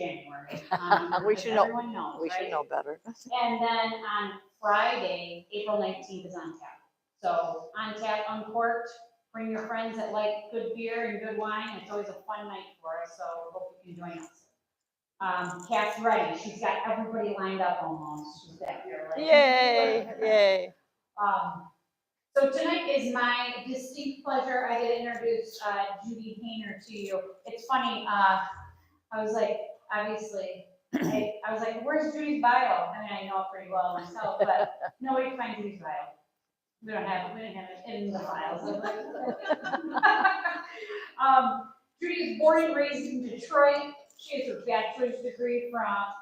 January. We should know. Everyone knows, We should right? know better. And then on Friday, April 19th is on tap. So on tap, uncorked, bring your friends that like good beer and good wine. It's always a fun night for us, so hope you can join us. Kat's ready. She's got everybody lined up almost. She's back here. Like, Yay, yay. So tonight is my distinct pleasure. I get to introduce Judy Hayner to you. It's funny, I was like, obviously, I was like, where's Judy's bio? I mean, I know it pretty well myself, but nobody can find Judy's bio. We didn't have it in the files. Judy is born and raised in Detroit. She has her bachelor's degree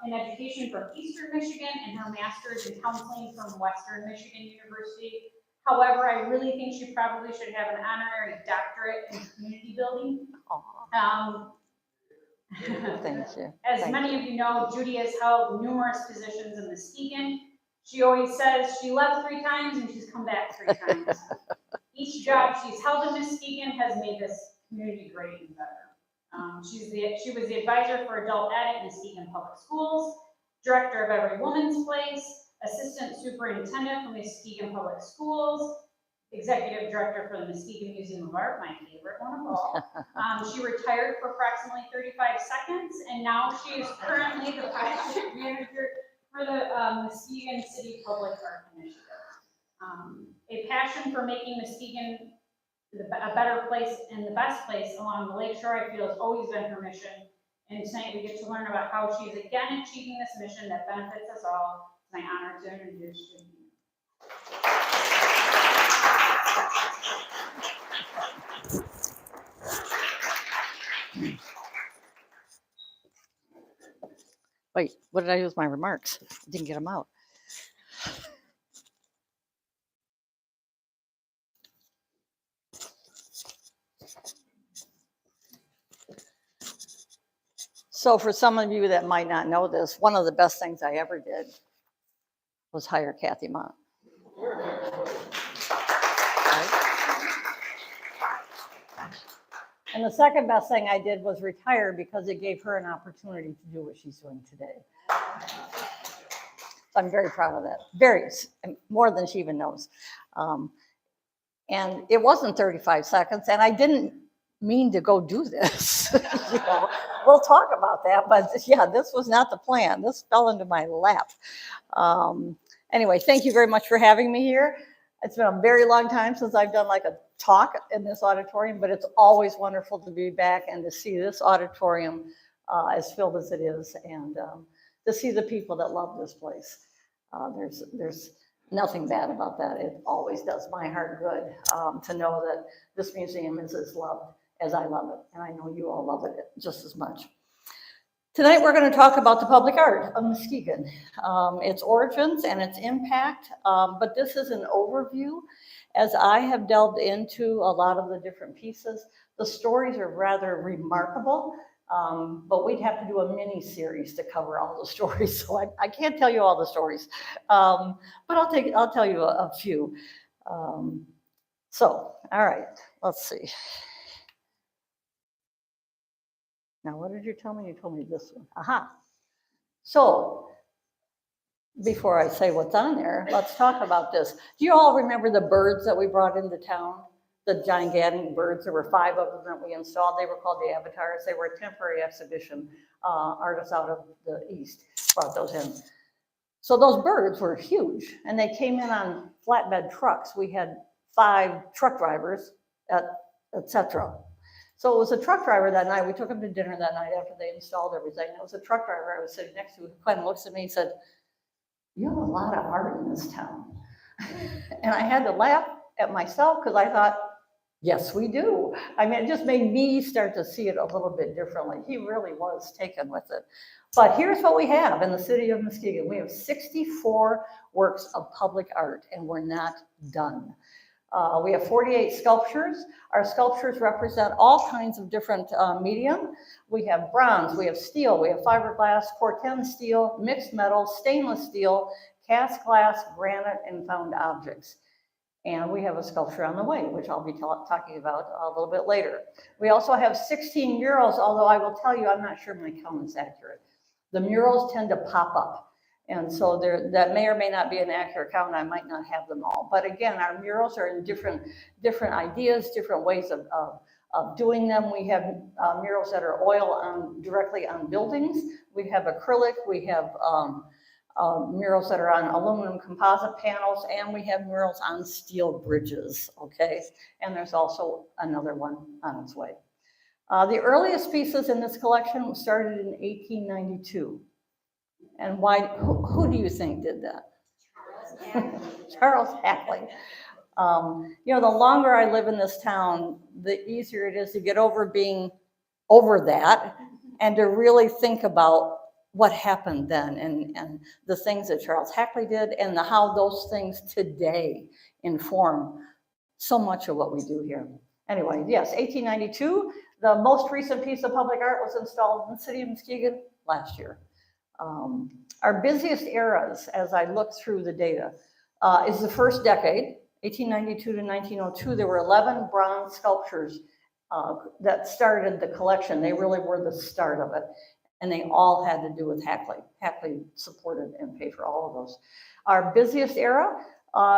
in education from Eastern Michigan and her master's in counseling from Western Michigan University. However, I really think she probably should have an honorary doctorate in community building. Thank you. As many of you know, Judy has held numerous positions in Muskegon. She always says she left 3 times and she's come back 3 times. Each job she's held in Muskegon has made this community great and better. She was the advisor for adult ed at Muskegon Public Schools, director of Every Woman's Place, assistant superintendent for Muskegon Public Schools, executive director for the Muskegon Museum of Art, my favorite one of all. She retired for approximately 35 seconds, and now she is currently the project manager for the Muskegon City Public Art Initiative. A passion for making Muskegon a better place and the best place along the lakeshore, I feel, has always been her mission. And tonight we get to learn about how she is again achieving this mission that benefits us all. It's my honor to introduce you. Wait, what did I do with my remarks? Didn't get them out. So for some of you that might not know this, one of the best things I ever did was hire Kathy Mott. And the second best thing I did was retire because it gave her an opportunity to do what she's doing today. So I'm very proud of that. Very, more than she even knows. And it wasn't 35 seconds, and I didn't mean to go do this. You know, we'll talk about that, but yeah, this was not the plan. This fell into my lap. Anyway, thank you very much for having me here. It's been a very long time since I've done like a talk in this auditorium, but it's always wonderful to be back and to see this auditorium as filled as it is, and to see the people that love this place. There's nothing bad about that. It always does my heart good to know that this museum is as loved as I love it, and I know you all love it just as much. Tonight we're going to talk about the public art of Muskegon, its origins and its impact, but this is an overview. As I have delved into a lot of the different pieces, the stories are rather remarkable, but we'd have to do a mini series to cover all the stories, so I can't tell you all the stories, but I'll tell you a few. So, all right, let's see. Now, what did you tell me? You told me this one. Aha. So, before I say what's on there, let's talk about this. Do you all remember the birds that we brought into town? The gigantic birds, there were 5 of them that we installed. They were called the avatars. They were a temporary exhibition. Artists out of the East brought those in. So those birds were huge, and they came in on flatbed trucks. We had 5 truck drivers, etc. So it was a truck driver that night. We took him to dinner that night after they installed everything. It was a truck driver I was sitting next to who kind of looks at me and said, "You have a lot of art in this town." And I had to laugh at myself because I thought, yes, we do. I mean, it just made me start to see it a little bit differently. He really was taken with it. But here's what we have in the city of Muskegon. We have 64 works of public art, and we're not done. We have 48 sculptures. Our sculptures represent all kinds of different medium. We have bronze, we have steel, we have fiberglass, Corten steel, mixed metal, stainless steel, cast glass, granite, and found objects. And we have a sculpture on the way, which I'll be talking about a little bit later. We also have 16 murals, although I will tell you, I'm not sure my count is accurate. The murals tend to pop up. And so that may or may not be an accurate count. I might not have them all. But again, our murals are in different ideas, different ways of doing them. We have murals that are directly on buildings. We have acrylic. We have murals that are on aluminum composite panels, and we have murals on steel bridges, okay? And there's also another one on its way. The earliest pieces in this collection started in 1892. And why? Who do you think did that? Charles Hackley. You know, the longer I live in this town, the easier it is to get over being over that and to really think about what happened then and the things that Charles Hackley did and how those things today inform so much of what we do here. Anyway, yes, 1892, the most recent piece of public art was installed in the city of Muskegon last year. Our busiest eras, as I look through the data, is the first decade, 1892 to 1902. There were 11 bronze sculptures that started the collection. They really were the start of it. And they all had to do with Hackley. Hackley supported and paid for all of those. Our busiest era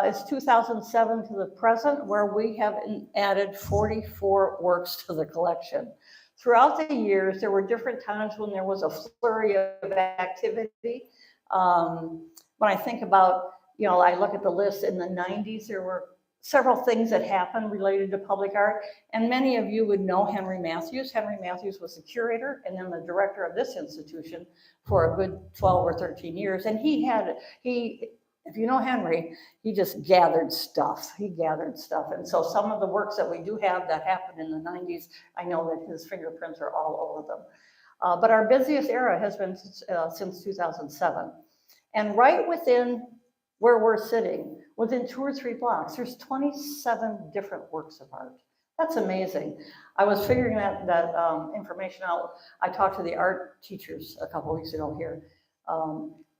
is 2007 to the present, where we have added 44 works to the collection. Throughout the years, there were different times when there was a flurry of activity. When I think about, you know, I look at the list in the 90s, there were several things that happened related to public art, and many of you would know Henry Matthews. Henry Matthews was the curator and then the director of this institution for a good 12 or 13 years, and if you know Henry, he just gathered stuff. He gathered stuff. And so some of the works that we do have that happened in the 90s, I know that his fingerprints are all over them. But our busiest era has been since 2007. And right within where we're sitting, within 2 or 3 blocks, there's 27 different works of art. That's amazing. I was figuring that information out. I talked to the art teachers a couple weeks ago here.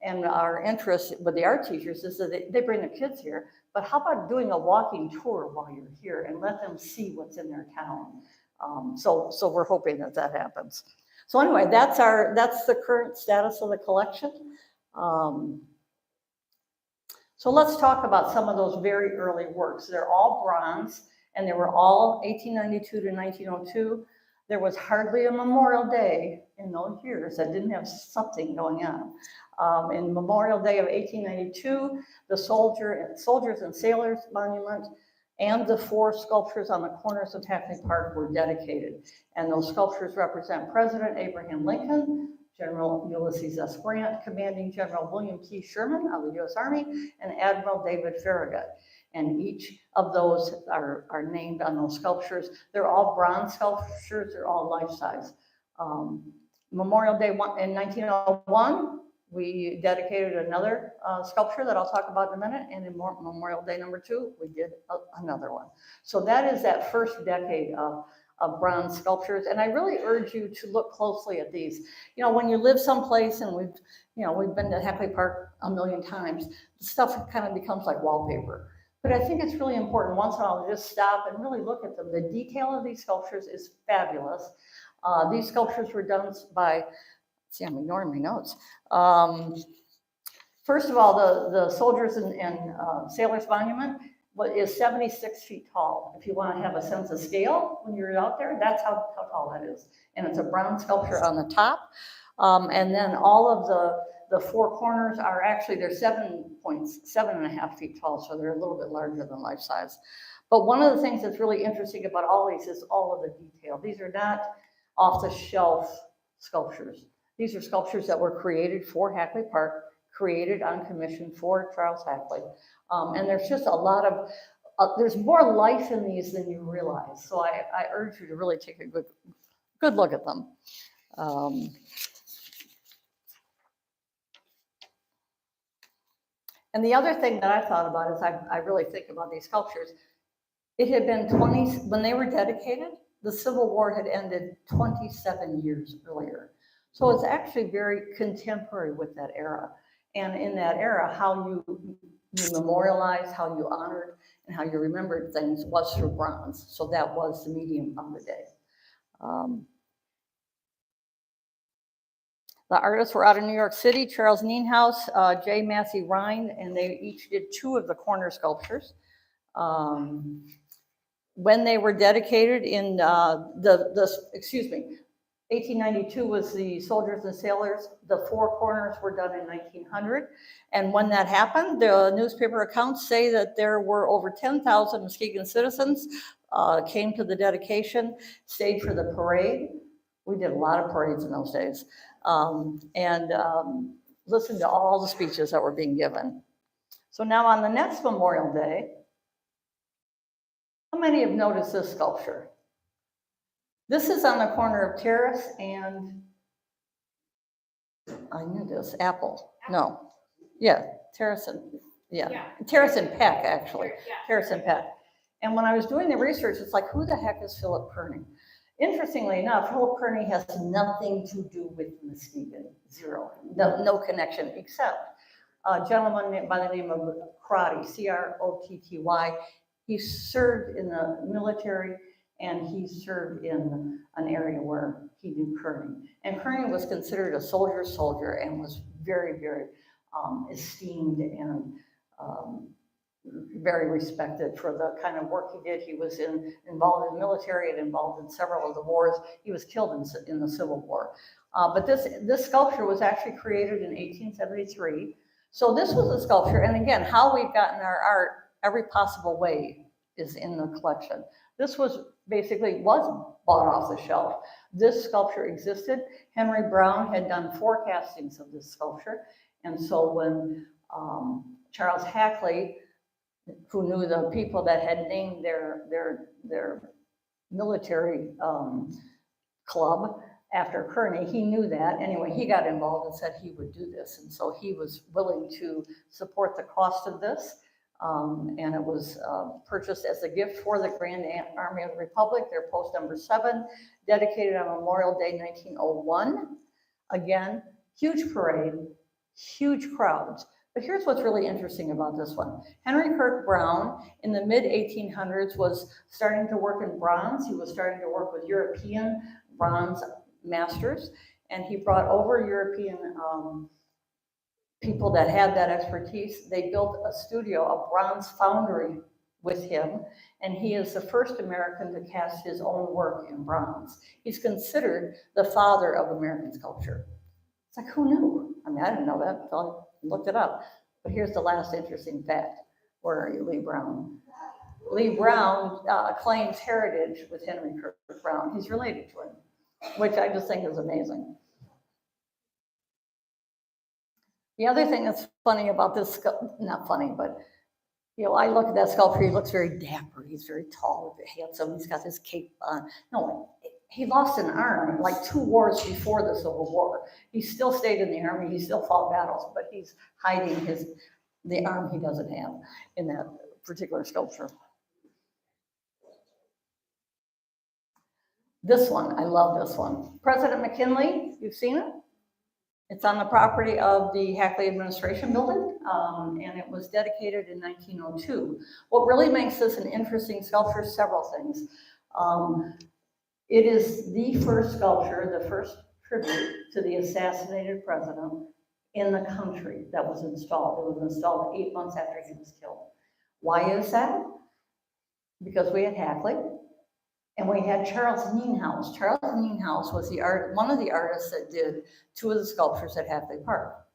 And our interest with the art teachers is that they bring the kids here, but how about doing a walking tour while you're here and let them see what's in their town? So we're hoping that happens. So anyway, that's the current status of the collection. So let's talk about some of those very early works. They're all bronze, and they were all 1892 to 1902. There was hardly a Memorial Day in those years that didn't have something going on. In Memorial Day of 1892, the Soldiers and Sailors Monument and the 4 sculptures on the corners of Hackley Park were dedicated. And those sculptures represent President Abraham Lincoln, General Ulysses S. Grant, Commanding General William T. Sherman of the U.S. Army, and Admiral David Farragut. And each of those are named on those sculptures. They're all bronze sculptures, they're all life-size. Memorial Day in 1901, we dedicated another sculpture that I'll talk about in a minute, and in Memorial Day number 2, we did another one. So that is that first decade of bronze sculptures, and I really urge you to look closely at these. You know, when you live someplace, and we've been to Hackley Park a million times, the stuff kind of becomes like wallpaper. But I think it's really important once in a while to just stop and really look at them. The detail of these sculptures is fabulous. These sculptures were done by, see, I'm ignoring my notes. First of all, the Soldiers and Sailors Monument is 76 feet tall. If you want to have a sense of scale when you're out there, that's how tall that is. And it's a bronze sculpture on the top. And then all of the 4 corners are actually, they're 7.5 feet tall, so they're a little bit larger than life size. But one of the things that's really interesting about all these is all of the detail. These are not off-the-shelf sculptures. These are sculptures that were created for Hackley Park, created on commission for Charles Hackley. And there's just a lot of, there's more life in these than you realize. So I urge you to really take a good look at them. And the other thing that I thought about is I really think about these sculptures. It had been when they were dedicated, the Civil War had ended 27 years earlier. So it's actually very contemporary with that era. And in that era, how you memorialized, how you honored, and how you remembered things was through bronze. So that was the medium of the day. The artists were out of New York City, Charles Nienhaus, J. Massey Rhind, and they each did 2 of the corner sculptures. When they were dedicated in 1892 was the Soldiers and Sailors. The 4 corners were done in 1900. And when that happened, the newspaper accounts say that there were over 10,000 Muskegon citizens came to the dedication, stayed for the parade. We did a lot of parades in those days. Listened to all the speeches that were being given. So now on the next Memorial Day, how many have noticed this sculpture? This is on the corner of Terrace and, I knew this, Apple. No. Yeah, Terrace and, Terrace and Peck, actually. Terrace and Peck. And when I was doing the research, it's like, who the heck is Philip Kearney? Interestingly enough, Philip Kearney has nothing to do with Muskegon, 0. No connection, except a gentleman by the name of Crotty, C-R-O-T-T-Y. He served in the military, and he served in an area where he knew Kearney. And Kearney was considered a soldier's soldier and was very, very esteemed and very respected for the kind of work he did. He was involved in the military and involved in several of the wars. He was killed in the Civil War. But this sculpture was actually created in 1873. So this was a sculpture, and again, how we've gotten our art every possible way is in the collection. This was bought off the shelf. This sculpture existed. Henry Brown had done 4 castings of this sculpture. And so when Charles Hackley, who knew the people that had named their military club after Kearney, he knew that. Anyway, he got involved and said he would do this. And so he was willing to support the cost of this. And it was purchased as a gift for the Grand Army of the Republic, their post number 7, dedicated on Memorial Day, 1901. Again, huge parade, huge crowds. But here's what's really interesting about this one. Henry Kirk Brown, in the mid-1800s, was starting to work in bronze. He was starting to work with European bronze masters, and he brought over European people that had that expertise. They built a studio, a bronze foundry with him, and he is the first American to cast his own work in bronze. He's considered the father of American sculpture. It's like, who knew? I mean, I didn't know that until I looked it up. But here's the last interesting fact. Where are you, Lee Brown? Lee Brown claims heritage with Henry Kirk Brown. He's related to him, which I just think is amazing. The other thing that's funny about this, not funny, but I look at that sculpture, he looks very dapper, he's very tall, very handsome, he's got his cape on. No, he lost an arm like 2 wars before the Civil War. He still stayed in the army, he still fought battles, but he's hiding the arm he doesn't have in that particular sculpture. This one, I love this one. President McKinley, you've seen it? It's on the property of the Hackley Administration Building, and it was dedicated in 1902. What really makes this an interesting sculpture, several things. It is the first sculpture, the first tribute to the assassinated president in the country that was installed. It was installed 8 months after he was killed. Why is that? Because we had Hackley, and we had Charles Nienhaus. Charles Nienhaus was one of the artists that did 2 of the sculptures at Hackley Park.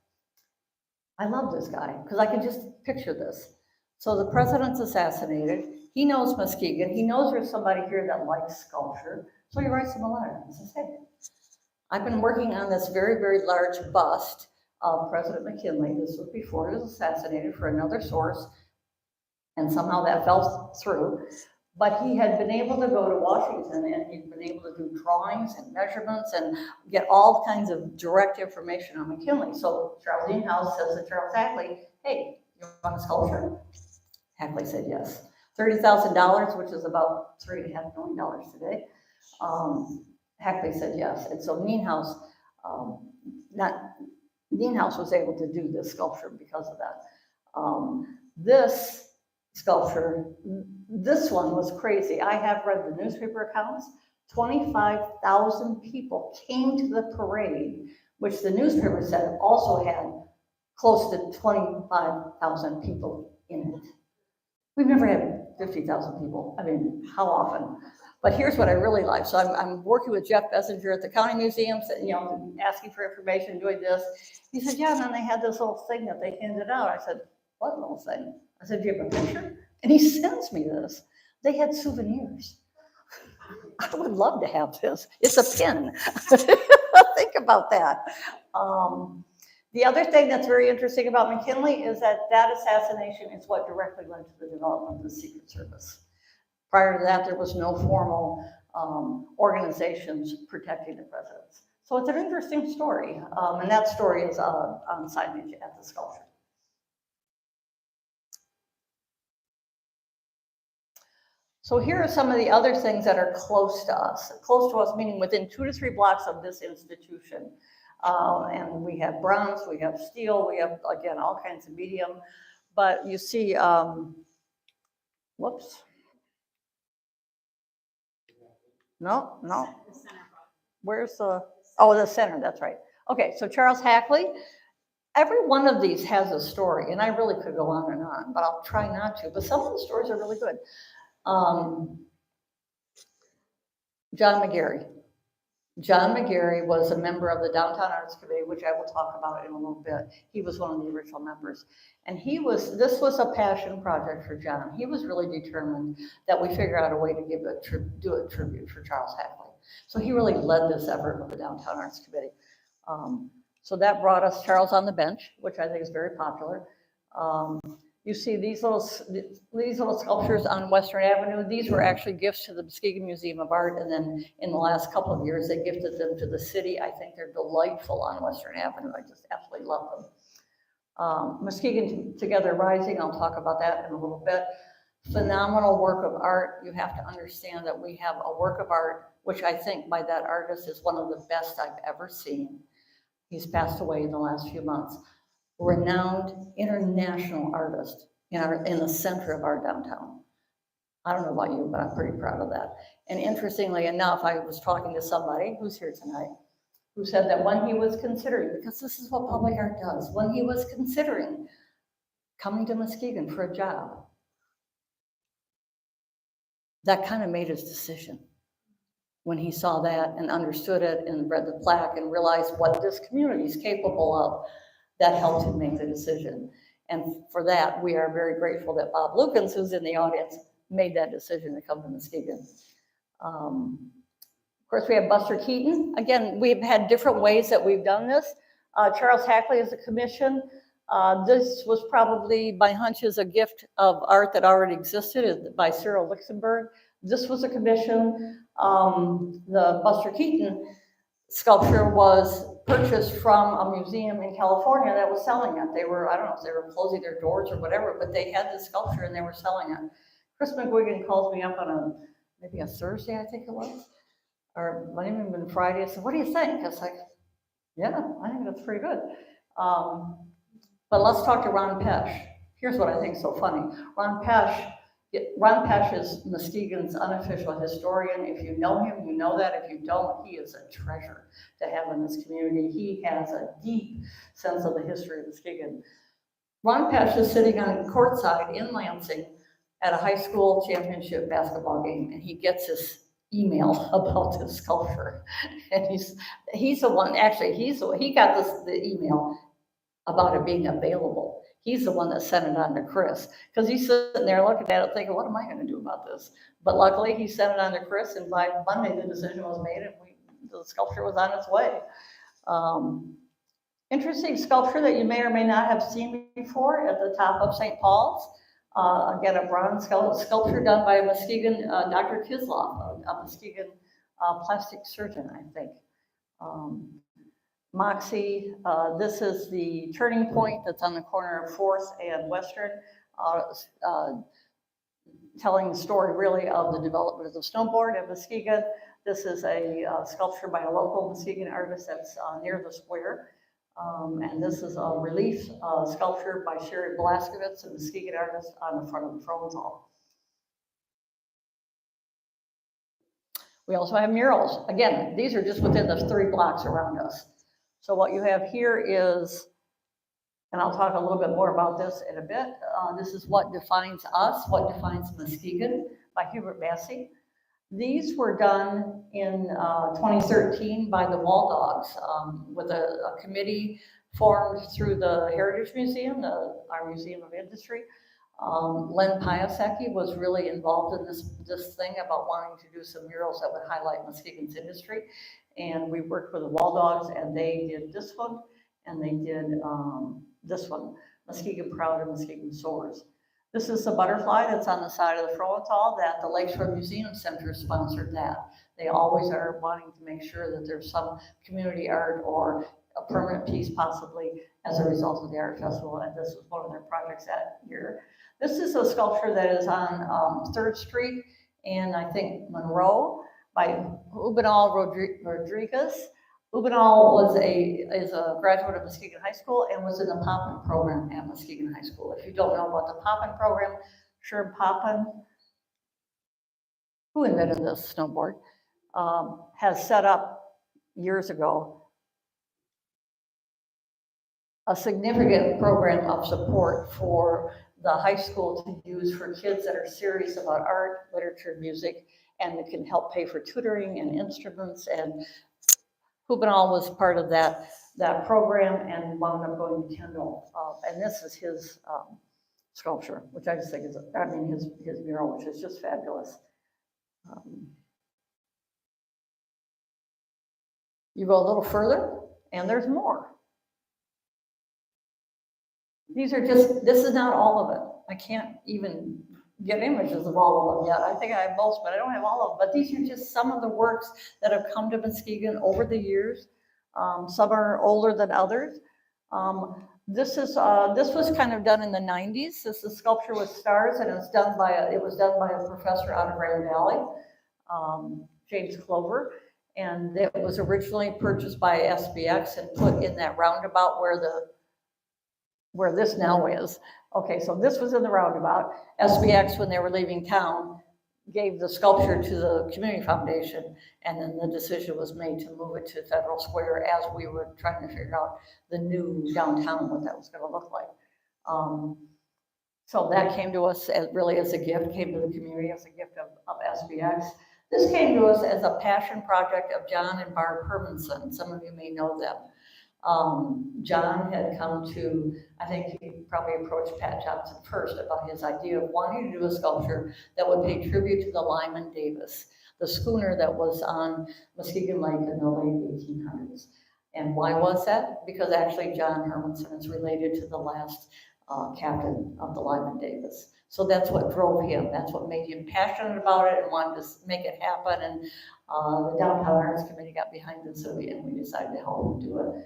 I love this guy because I can just picture this. So the president's assassinated. He knows Muskegon. He knows there's somebody here that likes sculpture. So he writes him a letter and says, hey, I've been working on this very, very large bust of President McKinley. This was before he was assassinated for another source. And somehow that fell through. But he had been able to go to Washington and he'd been able to do drawings and measurements and get all kinds of direct information on McKinley. So Charles Nienhaus says to Charles Hackley, hey, you want a sculpture? Hackley said yes. $30,000, which is about $3.5 million today. Hackley said yes. And so Nienhaus was able to do this sculpture because of that. This sculpture, this one was crazy. I have read the newspaper accounts. 25,000 people came to the parade which the newspaper said also had close to 25,000 people in it. We've never had 50,000 people. I mean, how often? But here's what I really like. So I'm working with Jeff Bessinger at the county museum, asking for information, doing this. He said, yeah, and then they had this little thing that they handed out. I said, what little thing? I said, do you have a picture? And he sends me this. They had souvenirs. I would love to have this. It's a pin. Think about that. The other thing that's very interesting about McKinley is that assassination is what directly led to the development of the Secret Service. Prior to that, there was no formal organizations protecting the presidents. So it's an interesting story, and that story is on signage at the sculpture. So here are some of the other things that are close to us meaning within 2 to 3 blocks of this institution. And we have bronze, we have steel, we have, again, all kinds of medium. But you see, whoops. No. Where's the center, that's right. Okay, so Charles Hackley. Every one of these has a story, and I really could go on and on, but I'll try not to. But some of the stories are really good. John McGarry. John McGarry was a member of the Downtown Arts Committee, which I will talk about in a little bit. He was one of the original members. And this was a passion project for John. He was really determined that we figure out a way to do a tribute for Charles Hackley. So he really led this effort with the Downtown Arts Committee. So that brought us Charles on the Bench, which I think is very popular. You see these little sculptures on Western Avenue. These were actually gifts to the Muskegon Museum of Art, and then in the last couple of years, they gifted them to the city. I think they're delightful on Western Avenue. I just absolutely love them. Muskegon Together Rising, I'll talk about that in a little bit. Phenomenal work of art. You have to understand that we have a work of art, which I think by that artist is one of the best I've ever seen. He's passed away in the last few months. Renowned international artist in the center of our downtown. I don't know about you, but I'm pretty proud of that. And interestingly enough, I was talking to somebody who's here tonight, who said that when he was considering, because this is what public art does, when he was considering coming to Muskegon for a job, that kind of made his decision. When he saw that and understood it and read the plaque and realized what this community is capable of, that helped him make the decision. And for that, we are very grateful that Bob Lukens, who's in the audience, made that decision to come to Muskegon. Of course, we have Buster Keaton. Again, we've had different ways that we've done this. Charles Hackley is a commission. This was probably, my hunch, is a gift of art that already existed by Cyril Lichtenberg. This was a commission. The Buster Keaton sculpture was purchased from a museum in California that was selling it. They were, I don't know if they were closing their doors or whatever, but they had this sculpture and they were selling it. Chris McGuigan calls me up on maybe a Thursday, I think it was, or might even been Friday. I said, what do you think? I was like, yeah, I think that's pretty good. But let's talk to Ron Pesch. Here's what I think is so funny. Ron Pesch is Muskegon's unofficial historian. If you know him, you know that. If you don't, he is a treasure to have in this community. He has a deep sense of the history of Muskegon. Ron Pesch is sitting on courtside in Lansing at a high school championship basketball game, and he gets this email about this sculpture. And he's the one, actually, he got the email about it being available. He's the one that sent it on to Chris, because he's sitting there looking at it thinking, what am I going to do about this? But luckily, he sent it on to Chris, and by Monday, the decision was made, and the sculpture was on its way. Interesting sculpture that you may or may not have seen before at the top of St. Paul's. Again, a bronze sculpture done by a Muskegon, Dr. Kisloff, a Muskegon plastic surgeon, I think. Moxie, this is the turning point that's on the corner of 4th and Western, telling the story really of the development of the snowboard at Muskegon. This is a sculpture by a local Muskegon artist that's near the square. And this is a relief sculpture by Sherry Blaskovitz, a Muskegon artist, on the front of the Thrones Hall. We also have murals. Again, these are just within the 3 blocks around us. So what you have here is, and I'll talk a little bit more about this in a bit, this is what defines us, what defines Muskegon by Hubert Massey. These were done in 2013 by the Wall Dogs with a committee formed through the Heritage Museum, our Museum of Industry. Len Piasecki was really involved in this thing about wanting to do some murals that would highlight Muskegon's industry. And we worked with the Wall Dogs, and they did this one, and they did this one, Muskegon Proud and Muskegon Soars. This is the butterfly that's on the side of the Froenthal that the Lakeshore Museum Center sponsored that. They always are wanting to make sure that there's some community art or a permanent piece possibly as a result of the art festival, and this was one of their projects that year. This is a sculpture that is on 3rd Street in, I think, Monroe by Ubinal Rodriguez. Ubinal is a graduate of Muskegon High School and was in the Poppin program at Muskegon High School. If you don't know about the Poppin program, Sherm Poppin, who invented this snowboard, has set up years ago a significant program of support for the high school to use for kids that are serious about art, literature, music, and it can help pay for tutoring and instruments. And Hubinal was part of that program and wound up going to Kendall. And this is his sculpture, which I just think is, I mean, his mural, which is just fabulous. You go a little further, and there's more. These are just, this is not all of it. I can't even get images of all of them yet. I think I have most, but I don't have all of them. But these are just some of the works that have come to Muskegon over the years. Some are older than others. This was kind of done in the 90s. This is sculpture with stars, and it was done by a professor out of Grand Valley, James Clover. And it was originally purchased by SBX and put in that roundabout where this now is. Okay, so this was in the roundabout. SBX, when they were leaving town, gave the sculpture to the community foundation, and then the decision was made to move it to Federal Square as we were trying to figure out the new downtown, what that was gonna look like. So that came to us really as a gift, came to the community as a gift of SBX. This came to us as a passion project of John and Barb Hermanson. Some of you may know them. John had come to, I think he probably approached Pat Johnson first about his idea of wanting to do a sculpture that would pay tribute to the Lyman Davis, the schooner that was on Muskegon Lake in the late 1800s. And why was that? Because actually John Hermanson is related to the last captain of the Lyman Davis. So that's what drove him. That's what made him passionate about it and wanted to make it happen. And the Downtown Arts Committee got behind it, and we decided to help him do it.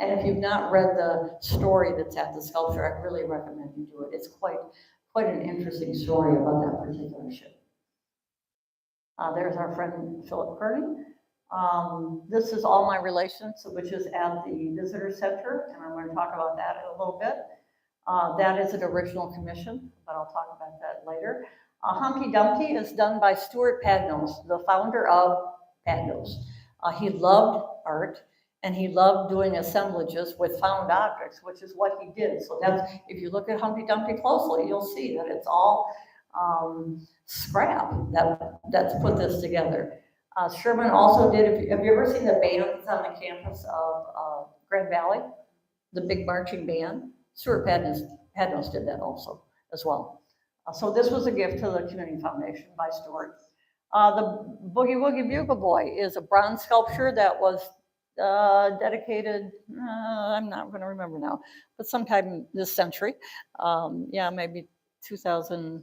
And if you've not read the story that's at the sculpture, I really recommend you do it. It's quite an interesting story about that particular ship. There's our friend Philip Kearney. This is All My Relations, which is at the Visitor Center, and I'm going to talk about that in a little bit. That is an original commission, but I'll talk about that later. Humpty Dumpty is done by Stuart Padnos, the founder of Padnos. He loved art, and he loved doing assemblages with found objects, which is what he did. So that's, if you look at Humpty Dumpty closely, you'll see that it's all scrap that's put this together. Sherman also did, have you ever seen the bands on the campus of Grand Valley? The big marching band? Stuart Padnos did that also, as well. So this was a gift to the Community Foundation by Stuart. The Boogie Woogie Bugle Boy is a bronze sculpture that was dedicated, I'm not going to remember now, but sometime this century. Yeah, maybe 2000,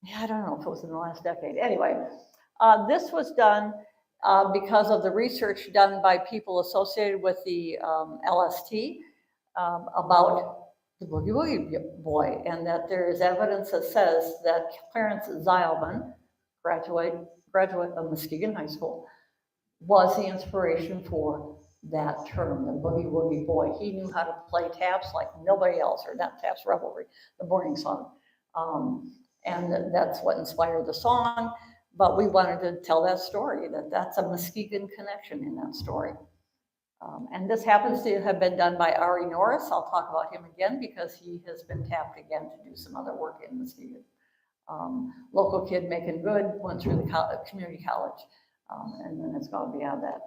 yeah, I don't know if it was in the last decade. Anyway, this was done because of the research done by people associated with the LST about the Boogie Woogie Boy, and that there is evidence that says that Clarence Zeilman, graduate of Muskegon High School, was the inspiration for that term, the Boogie Woogie Boy. He knew how to play taps like nobody else, or not taps, revelry, the morning song. And that's what inspired the song, but we wanted to tell that story, that's a Muskegon connection in that story. And this happens to have been done by Ari Norris. I'll talk about him again because he has been tapped again to do some other work in Muskegon. Local kid making good, went through the community college, and then it's gone beyond that.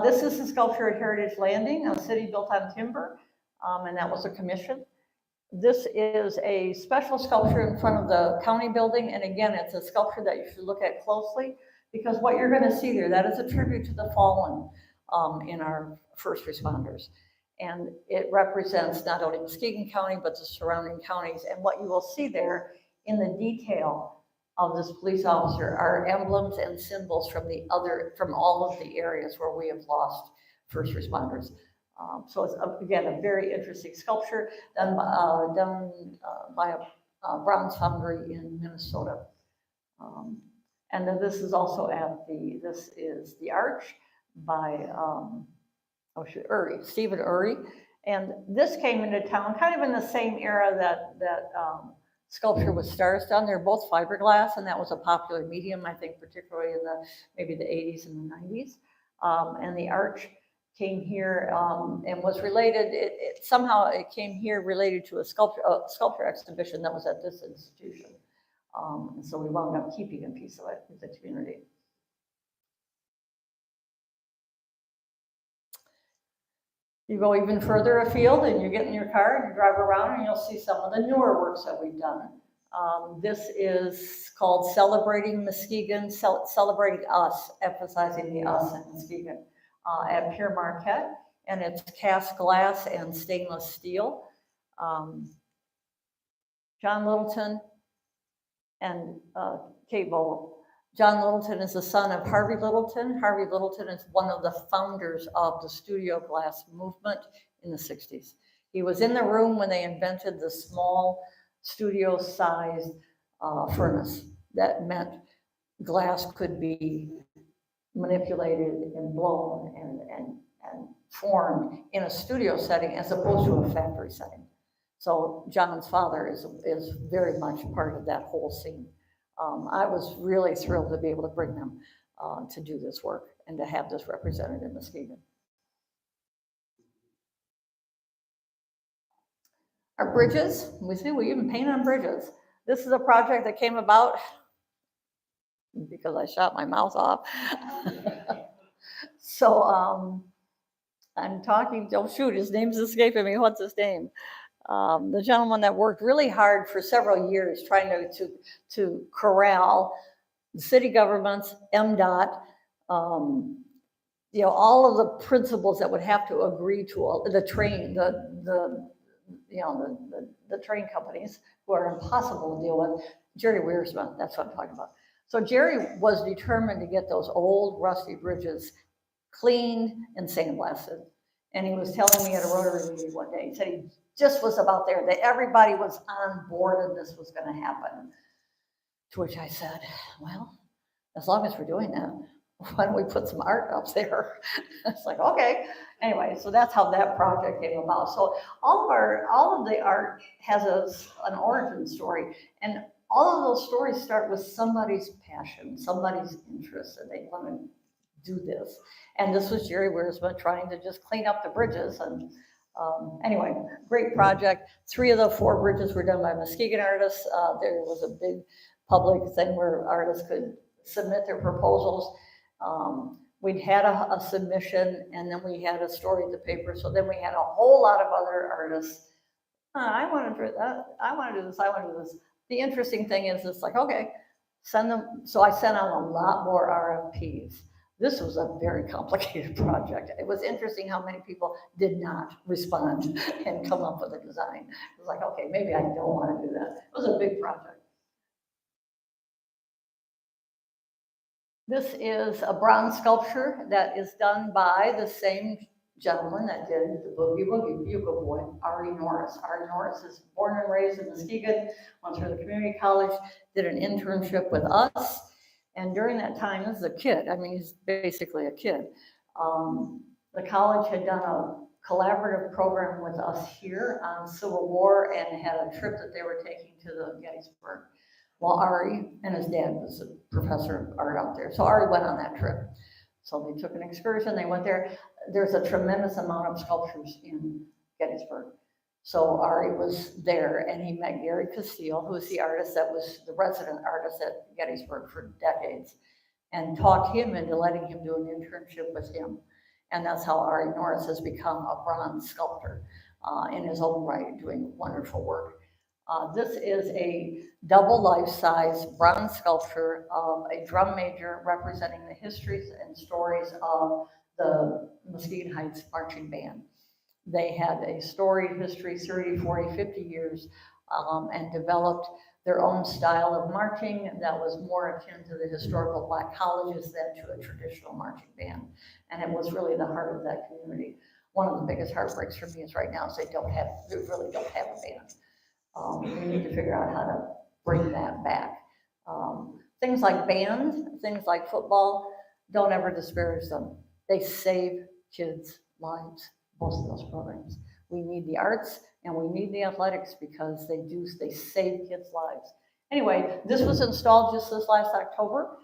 This is the sculpture at Heritage Landing, a city built on timber, and that was a commission. This is a special sculpture in front of the county building, and again, it's a sculpture that you should look at closely because what you're going to see there, that is a tribute to the fallen in our first responders. And it represents not only Muskegon County, but the surrounding counties. And what you will see there in the detail of this police officer are emblems and symbols from all of the areas where we have lost first responders. So it's, again, a very interesting sculpture done by a bronze foundry in Minnesota. And then this is also this is the Arch by Stephen Uri. And this came into town kind of in the same era that sculpture with stars done. They're both fiberglass, and that was a popular medium, I think, particularly in maybe the 80s and the 90s. And the Arch came here and was related, somehow it came here related to a sculpture exhibition that was at this institution. And so we wound up keeping a piece of it with the community. You go even further afield and you get in your car and you drive around and you'll see some of the newer works that we've done. This is called Celebrating Muskegon, Celebrating Us, emphasizing the us in Muskegon at Pure Marquette. And it's cast glass and stainless steel. John Littleton and Kate Bowl. John Littleton is the son of Harvey Littleton. Harvey Littleton is one of the founders of the studio glass movement in the 60s. He was in the room when they invented the small studio-sized furnace. That meant glass could be manipulated and blown and formed in a studio setting as opposed to a factory setting. So John's father is very much part of that whole scene. I was really thrilled to be able to bring them to do this work and to have this represented in Muskegon. Our bridges, we even paint on bridges. This is a project that came about because I shot my mouth off. So I'm talking, oh shoot, his name's escaping me. What's his name? The gentleman that worked really hard for several years trying to corral the city governments, MDOT, all of the principles that would have to agree to the train companies who are impossible to deal with. Jerry Wiersma, that's what I'm talking about. So Jerry was determined to get those old rusty bridges cleaned and sandblasted. And he was telling me at a Rotary meeting one day, he said he just was about there, that everybody was on board and this was going to happen. To which I said, well, as long as we're doing that, why don't we put some art up there? It's like, okay. Anyway, so that's how that project came about. So all of the art has an origin story, and all of those stories start with somebody's passion, somebody's interest, and they want to do this. And this was Jerry Wiersma trying to just clean up the bridges. And anyway, great project. 3 of the 4 bridges were done by Muskegon artists. There was a big public thing where artists could submit their proposals. We'd had a submission, and then we had a story in the paper. So then we had a whole lot of other artists. I want to do that. I want to do this. I want to do this. The interesting thing is, it's like, okay, send them. So I sent out a lot more RFPs. This was a very complicated project. It was interesting how many people did not respond and come up with a design. It was like, okay, maybe I don't want to do that. It was a big project. This is a bronze sculpture that is done by the same gentleman that did the Boogie Woogie Bugle Boy, Ari Norris. Ari Norris is born and raised in Muskegon, went through the community college, did an internship with us. And during that time, this is a kid. I mean, he's basically a kid. The college had done a collaborative program with us here on Civil War and had a trip that they were taking to the Gettysburg. Well, Ari and his dad was a professor of art out there. So Ari went on that trip. So they took an excursion, they went there. there's a tremendous amount of sculptures in Gettysburg. So Ari was there and he met Gary Castile, who was the artist that was the resident artist at Gettysburg for decades, and talked him into letting him do an internship with him. And that's how Ari Norris has become a bronze sculptor in his own right, doing wonderful work. This is a double life-size bronze sculpture of a drum major representing the histories and stories of the Muskegon Heights Marching Band. They had a storied history, 30, 40, 50 years, and developed their own style of marching that was more akin to the historical Black colleges than to a traditional marching band. And it was really the heart of that community. One of the biggest heartbreaks for me is right now is they really don't have a band. We need to figure out how to bring that back. Things like band, things like football, don't ever disparage them. They save kids' lives, most of those programs. We need the arts and we need the athletics because they save kids' lives. Anyway, this was installed just this last October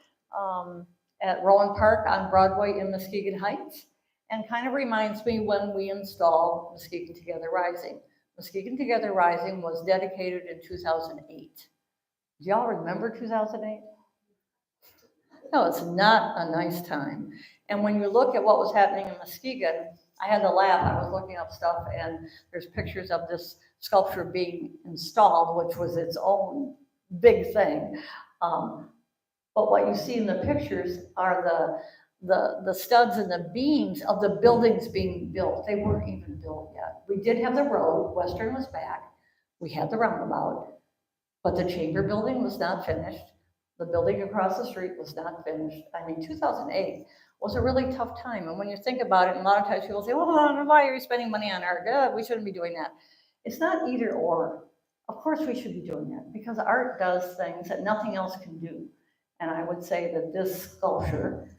at Rowan Park on Broadway in Muskegon Heights, and kind of reminds me when we installed Muskegon Together Rising. Muskegon Together Rising was dedicated in 2008. Do y'all remember 2008? No, it's not a nice time. And when you look at what was happening in Muskegon, I had to laugh. I was looking up stuff and there's pictures of this sculpture being installed, which was its own big thing. But what you see in the pictures are the studs and the beams of the buildings being built. They weren't even built yet. We did have the road, Western was back. We had the roundabout, but the chamber building was not finished. The building across the street was not finished. I mean, 2008 was a really tough time. And when you think about it, and a lot of times people say, well, why are you spending money on art? We shouldn't be doing that. It's not either or. Of course we should be doing that because art does things that nothing else can do. And I would say that this sculpture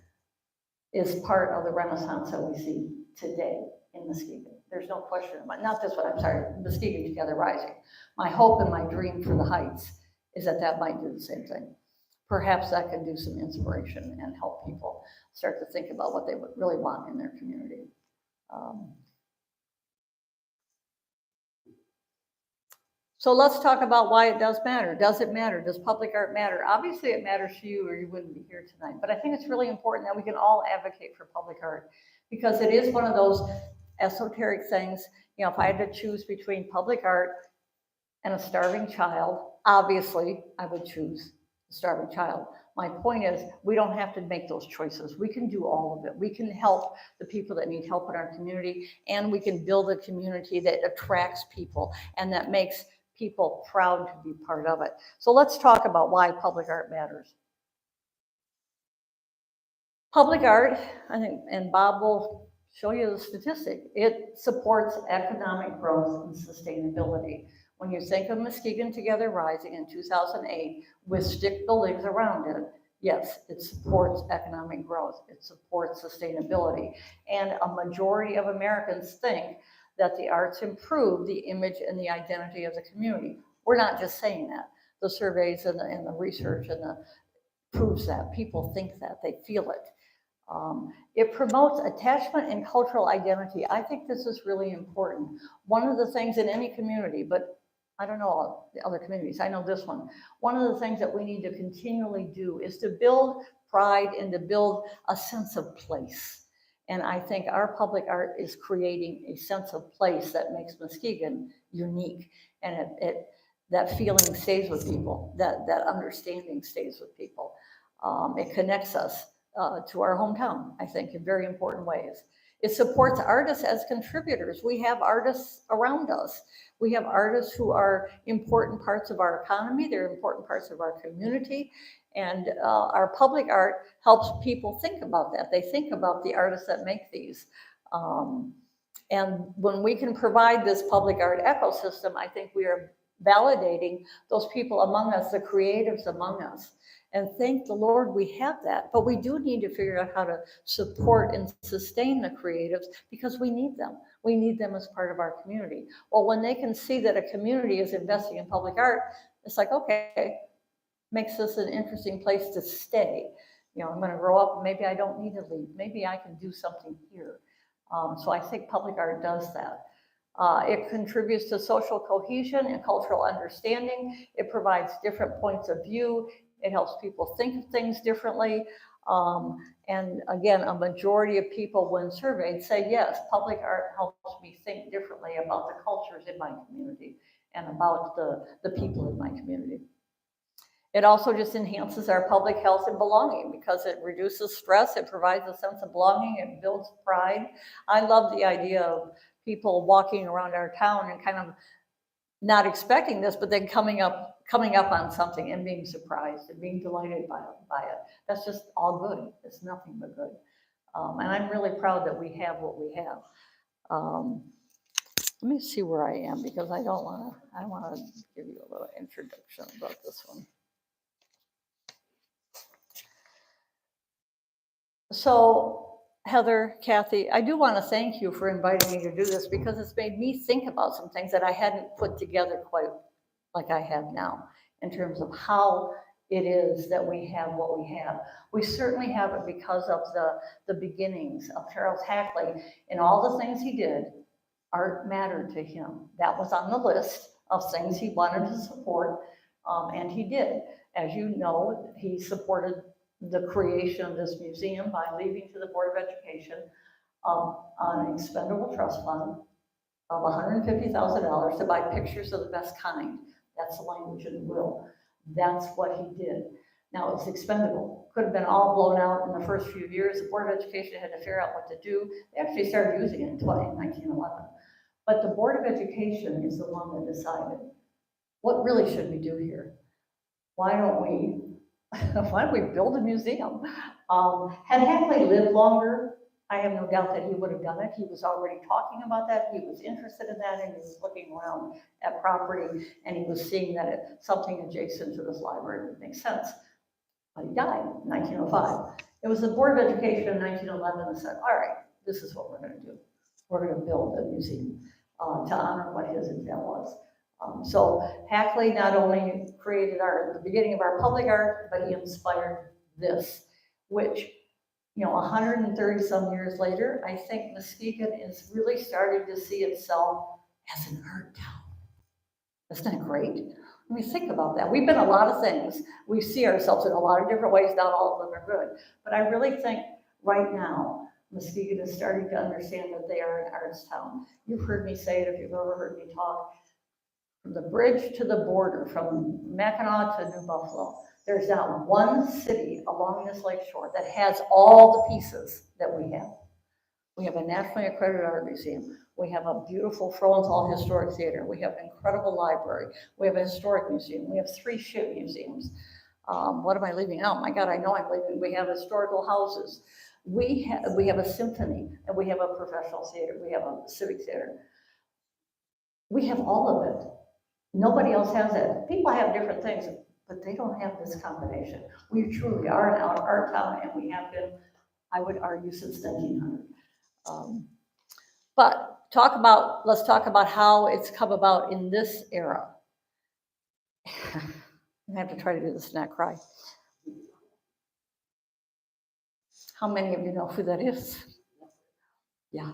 is part of the Renaissance that we see today in Muskegon. There's no question about it. Not this one, I'm sorry, Muskegon Together Rising. My hope and my dream for the Heights is that that might do the same thing. Perhaps that can do some inspiration and help people start to think about what they would really want in their community. So let's talk about why it does matter. Does it matter? Does public art matter? Obviously it matters to you or you wouldn't be here tonight, but I think it's really important that we can all advocate for public art because it is one of those esoteric things. You know, if I had to choose between public art and a starving child, obviously I would choose the starving child. My point is, we don't have to make those choices. We can do all of it. We can help the people that need help in our community, and we can build a community that attracts people and that makes people proud to be part of it. So let's talk about why public art matters. Public art, I think, and Bob will show you the statistic, it supports economic growth and sustainability. When you think of Muskegon Together Rising in 2008 with stick buildings around it, yes, it supports economic growth. It supports sustainability. And a majority of Americans think that the arts improve the image and the identity of the community. We're not just saying that. The surveys and the research proves that. People think that, they feel it. It promotes attachment and cultural identity. I think this is really important. One of the things in any community, but I don't know all the other communities, I know this one. One of the things that we need to continually do is to build pride and to build a sense of place. And I think our public art is creating a sense of place that makes Muskegon unique. And that feeling stays with people, that understanding stays with people. It connects us to our hometown, I think, in very important ways. It supports artists as contributors. We have artists around us. We have artists who are important parts of our economy. They're important parts of our community. And our public art helps people think about that. They think about the artists that make these. And when we can provide this public art ecosystem, I think we are validating those people among us, the creatives among us. And thank the Lord we have that. But we do need to figure out how to support and sustain the creatives because we need them. We need them as part of our community. Well, when they can see that a community is investing in public art, it's like, okay, makes this an interesting place to stay. You know, I'm going to grow up, maybe I don't need to leave. Maybe I can do something here. So I think public art does that. It contributes to social cohesion and cultural understanding. It provides different points of view. It helps people think of things differently. And again, a majority of people, when surveyed, say, yes, public art helps me think differently about the cultures in my community and about the people in my community. It also just enhances our public health and belonging because it reduces stress, it provides a sense of belonging, it builds pride. I love the idea of people walking around our town and kind of not expecting this, but then coming up on something and being surprised and being delighted by it. That's just all good. It's nothing but good. And I'm really proud that we have what we have. Let me see where I am because I want to give you a little introduction about this one. So Heather, Kathy, I do want to thank you for inviting me to do this because it's made me think about some things that I hadn't put together quite like I have now in terms of how it is that we have what we have. We certainly have it because of the beginnings of Charles Hackley and all the things he did. Art mattered to him. That was on the list of things he wanted to support, and he did. As you know, he supported the creation of this museum by leaving to the Board of Education an expendable trust fund of $150,000 to buy pictures of the best kind. That's the language in the will. That's what he did. Now it's expendable. Could have been all blown out in the first few years. The Board of Education had to figure out what to do. They actually started using it in 1911. But the Board of Education is the one that decided, what really should we do here? Why don't we build a museum? Had Hackley lived longer, I have no doubt that he would have done it. He was already talking about that. He was interested in that, and he was looking around at property, and he was seeing that something adjacent to this library would make sense. But he died in 1905. It was the Board of Education in 1911 that said, all right, this is what we're going to do. We're going to build a museum to honor what his intent was. So Hackley not only created the beginning of our public art, but he inspired this, which, 130 some years later, I think Muskegon is really starting to see itself as an art town. Isn't that great? I mean, think about that. We've been a lot of things. We see ourselves in a lot of different ways. Not all of them are good. But I really think right now, Muskegon is starting to understand that they are an arts town. You've heard me say it if you've ever heard me talk. From the bridge to the border, from Mackinac to New Buffalo, there's not one city along this lake shore that has all the pieces that we have. We have a nationally accredited art museum. We have a beautiful Froenthal Historic Theater. We have an incredible library. We have a historic museum. We have 3 ship museums. What am I leaving out? My God, I know I'm leaving. We have historical houses. We have a symphony, and we have a professional theater. We have a civic theater. We have all of it. Nobody else has it. People have different things, but they don't have this combination. We truly are an art town, and we have been, I would argue, since 1900. But let's talk about how it's come about in this era. I have to try to do this and not cry. How many of you know who that is? Yeah.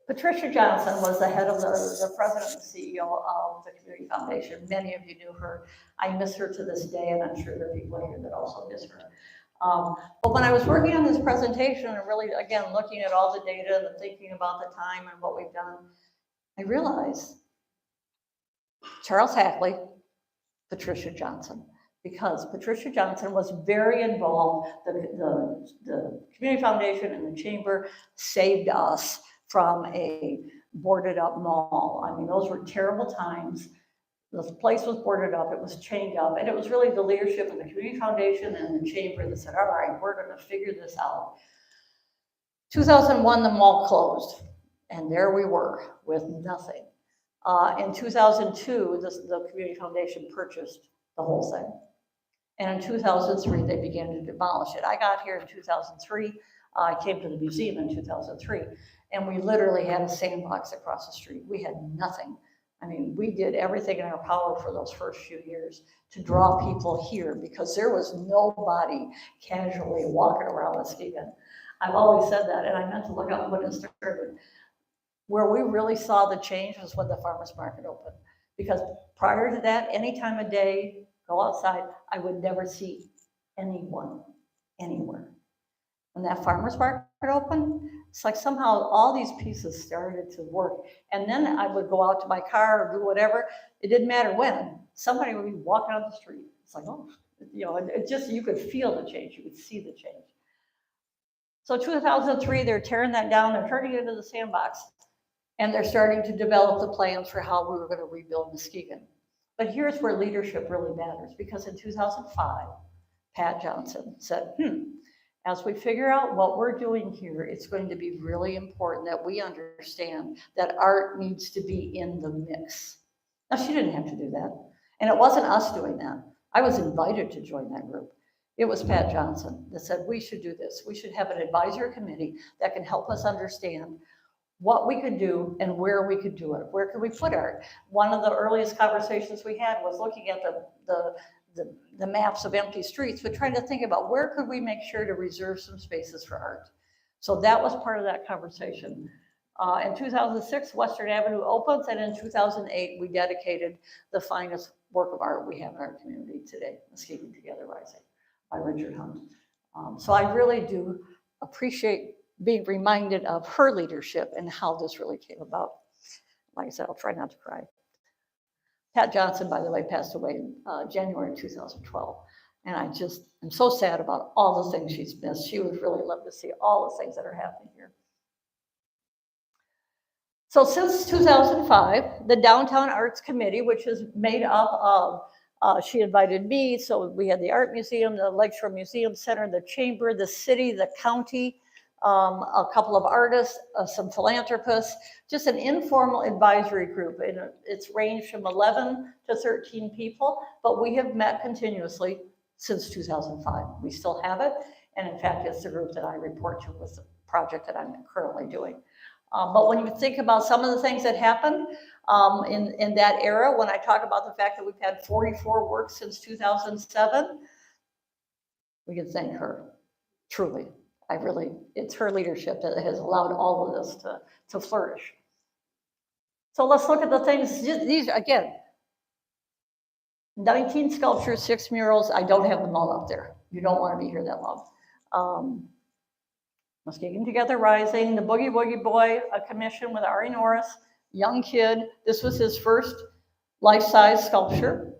Patricia Johnson was the head of the president and CEO of the Community Foundation. Many of you knew her. I miss her to this day, and I'm sure there are people here that also miss her. But when I was working on this presentation and really, again, looking at all the data and thinking about the time and what we've done, I realized Charles Hackley, Patricia Johnson, because Patricia Johnson was very involved. The Community Foundation and the Chamber saved us from a boarded up mall. I mean, those were terrible times. The place was boarded up, it was chained up, and it was really the leadership of the Community Foundation and the Chamber that said, all right, we're gonna figure this out. 2001, the mall closed, and there we were with nothing. In 2002, the Community Foundation purchased the whole thing. And in 2003, they began to demolish it. I got here in 2003. I came to the museum in 2003, and we literally had a sandbox across the street. We had nothing. I mean, we did everything in our power for those first few years to draw people here because there was nobody casually walking around Muskegon. I've always said that, and I meant to look up when it started. Where we really saw the change was when the farmer's market opened. Because prior to that, any time of day, go outside, I would never see anyone anywhere. When that farmer's market opened, it's like somehow all these pieces started to work. And then I would go out to my car or do whatever. It didn't matter when. Somebody would be walking on the street. It's like, oh, it just, you could feel the change. You could see the change. So 2003, they're tearing that down. They're turning it into the sandbox. And they're starting to develop the plans for how we were going to rebuild Muskegon. But here's where leadership really matters, because in 2005, Pat Johnson said, as we figure out what we're doing here, it's going to be really important that we understand that art needs to be in the mix. Now, she didn't have to do that. And it wasn't us doing that. I was invited to join that group. It was Pat Johnson that said, we should do this. We should have an advisory committee that can help us understand what we could do and where we could do it. Where could we put art? One of the earliest conversations we had was looking at the maps of empty streets, but trying to think about where could we make sure to reserve some spaces for art. So that was part of that conversation. In 2006, Western Avenue opens, and in 2008, we dedicated the finest work of art we have in our community today, Muskegon Together Rising by Richard Hunt. So I really do appreciate being reminded of her leadership and how this really came about. Like I said, I'll try not to cry. Pat Johnson, by the way, passed away in January 2012. And I'm so sad about all the things she's missed. She would really love to see all the things that are happening here. So since 2005, the Downtown Arts Committee, which is made up of, she invited me, so we had the Art Museum, the Lakeshore Museum Center, the Chamber, the city, the county, a couple of artists, some philanthropists, just an informal advisory group. And it's ranged from 11 to 13 people, but we have met continuously since 2005. We still have it. And in fact, it's the group that I report to with the project that I'm currently doing. But when you think about some of the things that happened in that era, when I talk about the fact that we've had 44 works since 2007, we can thank her, truly. It's her leadership that has allowed all of this to flourish. So let's look at the things. These, again, 19 sculptures, 6 murals. I don't have them all up there. You don't want to be here that long. Muskegon Together Rising, the Boogie Woogie Boy, a commission with Ari Norris, young kid. This was his first life-size sculpture.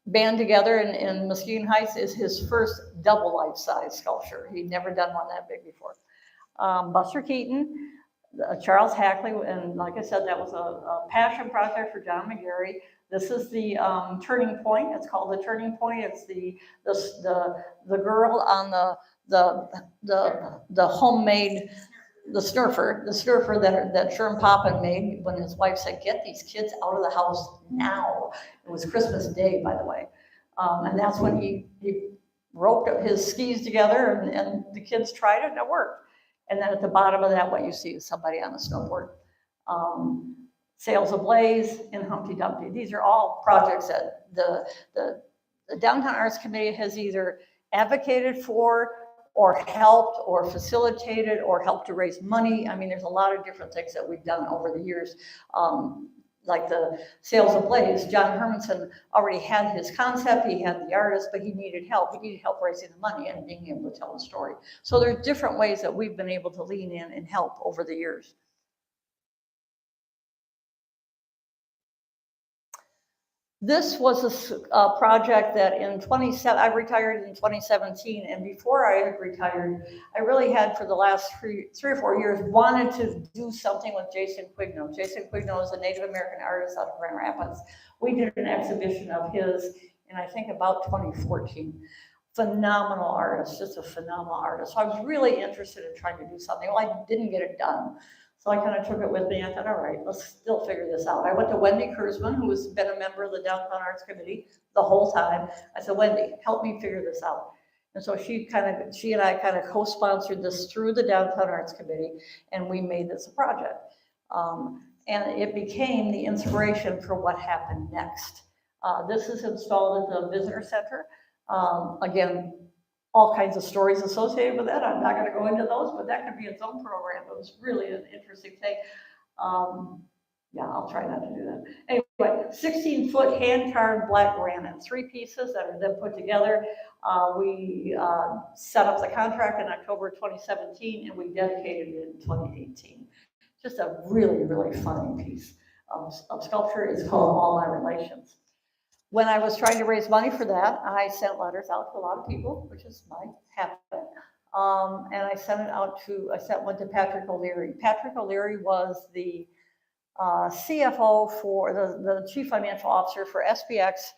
Band Together in Muskegon Heights is his first double life-size sculpture. He'd never done one that big before. Buster Keaton, Charles Hackley, and like I said, that was a passion project for John McGarry. This is the Turning Point. It's called the Turning Point. It's the girl on the homemade, the snurfer that Sherm Poppin made when his wife said, get these kids out of the house now. It was Christmas Day, by the way. And that's when he roped up his skis together and the kids tried it and it worked. And then at the bottom of that, what you see is somebody on a snowboard. Sails Ablaze and Humpty Dumpty. These are all projects that the Downtown Arts Committee has either advocated for or helped or facilitated or helped to raise money. I mean, there's a lot of different things that we've done over the years. Like the Sails Ablaze, John Hermanson already had his concept, he had the artist, but he needed help. He needed help raising the money and being able to tell the story. So there's different ways that we've been able to lean in and help over the years. This was a project that I retired in 2017, and before I had retired, I really had for the last three or 4 years wanted to do something with Jason Quigno. Jason Quigno is a Native American artist out of Grand Rapids. We did an exhibition of his in I think about 2014. Phenomenal artist, just a phenomenal artist. So I was really interested in trying to do something. Well, I didn't get it done. So I kind of took it with me. I thought, all right, let's still figure this out. I went to Wendy Kurzman, who has been a member of the Downtown Arts Committee the whole time. I said, Wendy, help me figure this out. And so she and I kind of co-sponsored this through the Downtown Arts Committee, and we made this a project. And it became the inspiration for what happened next. This is installed at the visitor center. Again, all kinds of stories associated with that. I'm not going to go into those, but that could be its own program. It was really an interesting thing. Yeah, I'll try not to do that. Anyway, 16-foot hand-carved black granite, 3 pieces that are then put together. We set up the contract in October 2017, and we dedicated it in 2018. Just a really, really funny piece of sculpture. It's called All My Relations. When I was trying to raise money for that, I sent letters out to a lot of people, which is my habit. And I sent one to Patrick O'Leary. Patrick O'Leary was the CFO for the Chief Financial Officer for SPX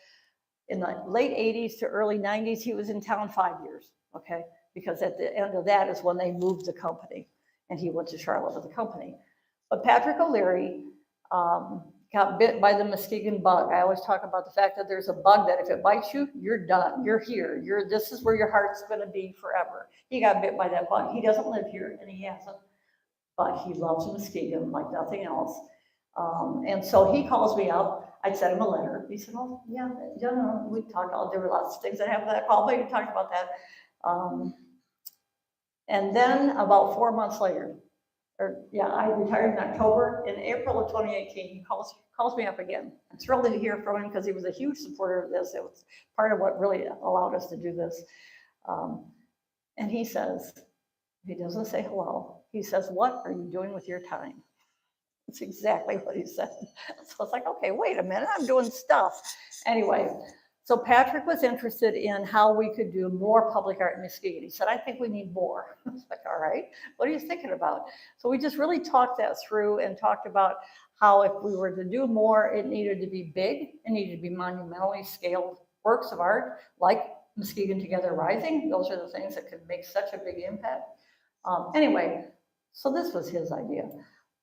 in the late 80s to early 90s. He was in town 5 years, okay? Because at the end of that is when they moved the company, and he went to Charlotte with the company. But Patrick O'Leary got bit by the Muskegon bug. I always talk about the fact that there's a bug that if it bites you, you're done. You're here. This is where your heart's going to be forever. He got bit by that bug. He doesn't live here, and he hasn't, but he loves Muskegon like nothing else. And so he calls me up. I sent him a letter. He said, "Oh, yeah, we talked. There were lots of things that happened that call, but we talked about that." And then about 4 months later, I retired in October. In April of 2018, he calls me up again. I'm thrilled to hear from him because he was a huge supporter of this. It was part of what really allowed us to do this. And he says, he doesn't say hello. He says, "What are you doing with your time?" That's exactly what he said. So it's like, okay, wait a minute, I'm doing stuff. Anyway, so Patrick was interested in how we could do more public art in Muskegon. He said, "I think we need more." I was like, "All right, what are you thinking about?" So we just really talked that through and talked about how if we were to do more, it needed to be big, it needed to be monumentally scaled works of art, like Muskegon Together Rising. Those are the things that could make such a big impact. Anyway, so this was his idea.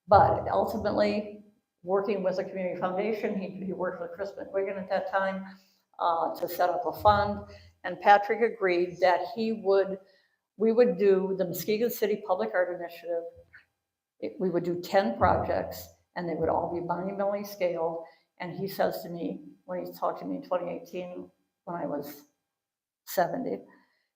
But ultimately, working with the community foundation, he worked with Chris McGuigan at that time to set up a fund. And Patrick agreed that we would do the Muskegon City Public Art Initiative. We would do 10 projects, and they would all be monumentally scaled. And he says to me, when he talked to me in 2018, when I was 70,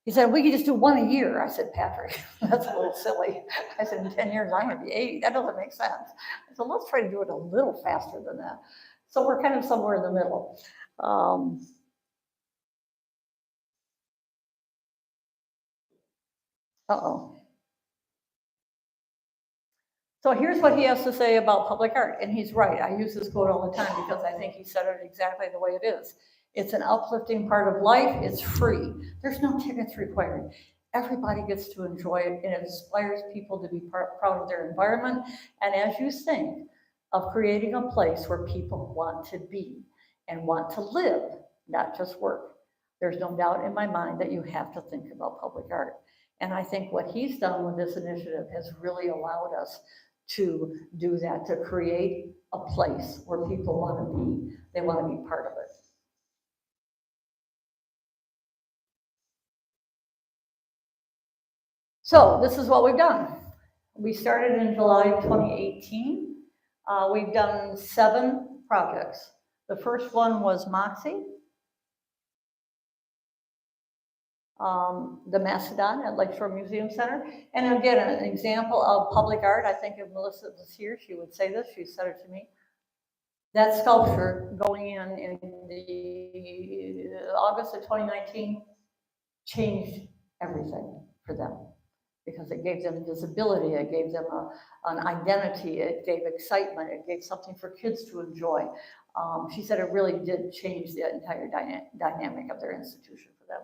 he said, "We could just do one a year." I said, "Patrick, that's a little silly." I said, "In 10 years, I'm going to be 80. That doesn't make sense." So let's try to do it a little faster than that. So we're kind of somewhere in the middle. So here's what he has to say about public art. And he's right. I use this quote all the time because I think he said it exactly the way it is. It's an uplifting part of life. It's free. There's no tickets required. Everybody gets to enjoy it, and it inspires people to be proud of their environment. And as you think of creating a place where people want to be and want to live, not just work, there's no doubt in my mind that you have to think about public art. And I think what he's done with this initiative has really allowed us to do that, to create a place where people want to be, they want to be part of it. So this is what we've done. We started in July 2018. We've done 7 projects. The first one was Moxie, the Mastodon at Lakeshore Museum Center. And again, an example of public art. I think if Melissa was here, she would say this. She said it to me. That sculpture going in the August of 2019 changed everything for them, because it gave them visibility, it gave them an identity, it gave excitement, it gave something for kids to enjoy. She said it really did change the entire dynamic of their institution for them.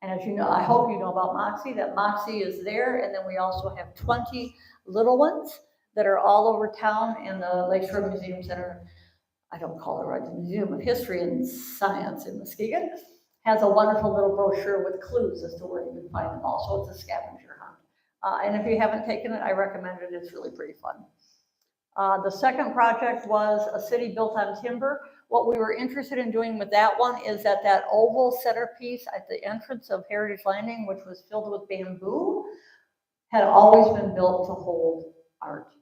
And as you know, I hope you know about Moxie, that Moxie is there, and then we also have 20 little ones that are all over town in the Lakeshore Museum Center. I don't call it right, the Museum of History and Science in Muskegon has a wonderful little brochure with clues as to where you can find them all. So it's a scavenger hunt. And if you haven't taken it, I recommend it. It's really pretty fun. The second project was a city built on timber. What we were interested in doing with that one is that oval centerpiece at the entrance of Heritage Landing, which was filled with bamboo, had always been built to hold art,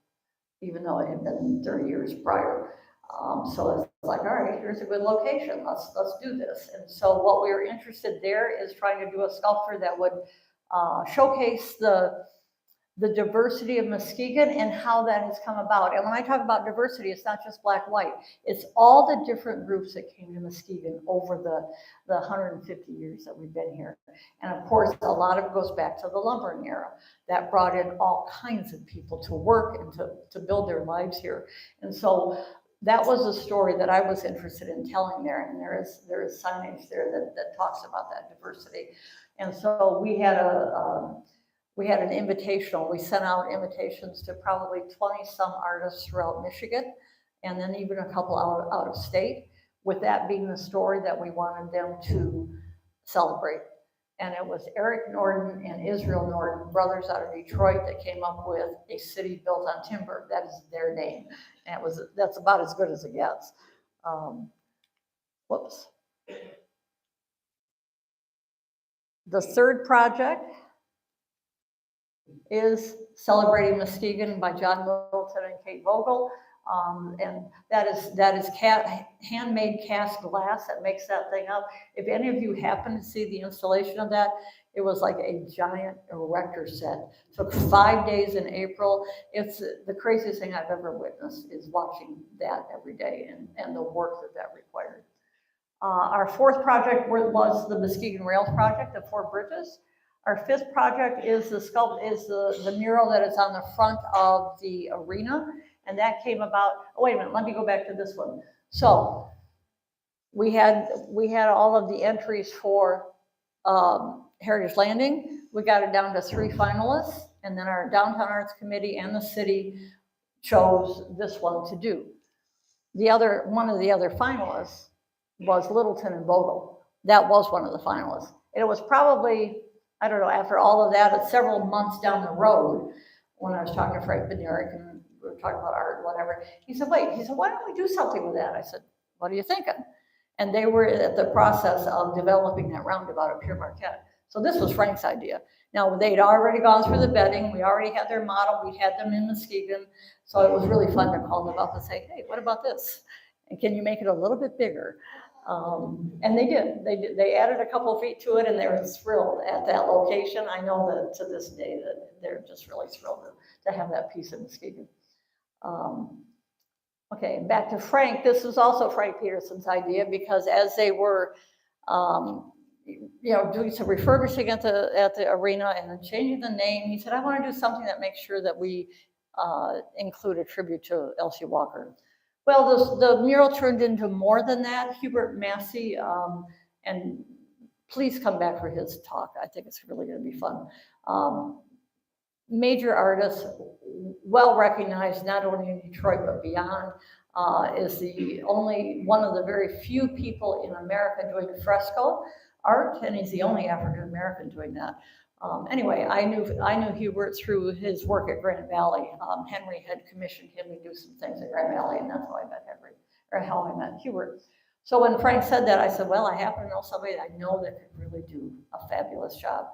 even though it had been 30 years prior. So it's like, all right, here's a good location. Let's do this. And so what we were interested there is trying to do a sculpture that would showcase the diversity of Muskegon and how that has come about. And when I talk about diversity, it's not just black, white. It's all the different groups that came to Muskegon over the 150 years that we've been here. And of course, a lot of it goes back to the lumbering era that brought in all kinds of people to work and to build their lives here. And so that was a story that I was interested in telling there. And there is signage there that talks about that diversity. And so we had an invitational. We sent out invitations to probably 20 some artists throughout Michigan, and then even a couple out of state, with that being the story that we wanted them to celebrate. And it was Eric Norden and Israel Norden, brothers out of Detroit, that came up with a city built on timber. That is their name. And that's about as good as it gets. Whoops. The third project is Celebrating Muskegon by John Middleton and Kate Vogel. And that is handmade cast glass that makes that thing up. If any of you happen to see the installation of that, it was like a giant erector set. Took 5 days in April. It's the craziest thing I've ever witnessed, is watching that every day and the work that required. Our fourth project was the Muskegon Rails project, the 4 bridges. Our fifth project is the mural that is on the front of the arena. And that came about, oh, wait a minute, let me go back to this one. So we had all of the entries for Heritage Landing. We got it down to 3 finalists, and then our Downtown Arts Committee and the city chose this one to do. One of the other finalists was Littleton and Vogel. That was one of the finalists. And it was probably, I don't know, after all of that, it's several months down the road, when I was talking to Frank Bednarik and we were talking about art and whatever, he said, why don't we do something with that? I said, what are you thinking? And they were at the process of developing that roundabout at Pure Marquette. So this was Frank's idea. Now, they'd already gone through the vetting. We already had their model. We'd had them in Muskegon. So it was really fun to call them up and say, hey, what about this? And can you make it a little bit bigger? And they did. They added a couple of feet to it, and they were thrilled at that location. I know that to this day that they're just really thrilled to have that piece in Muskegon. Okay, back to Frank. This was also Frank Peterson's idea, because as they were, doing some refurbishing at the arena and then changing the name, he said, I want to do something that makes sure that we include a tribute to Elsie Walker. Well, the mural turned into more than that. Hubert Massey, and please come back for his talk. I think it's really going to be fun. Major artist, well recognized not only in Detroit but beyond, is the only one of the very few people in America doing fresco art, and he's the only African American doing that. Anyway, I knew Hubert through his work at Grand Valley. Henry had commissioned him to do some things at Grand Valley, and that's how I met Henry, or how I met Hubert. So when Frank said that, I said, well, I happen to know somebody that I know that could really do a fabulous job.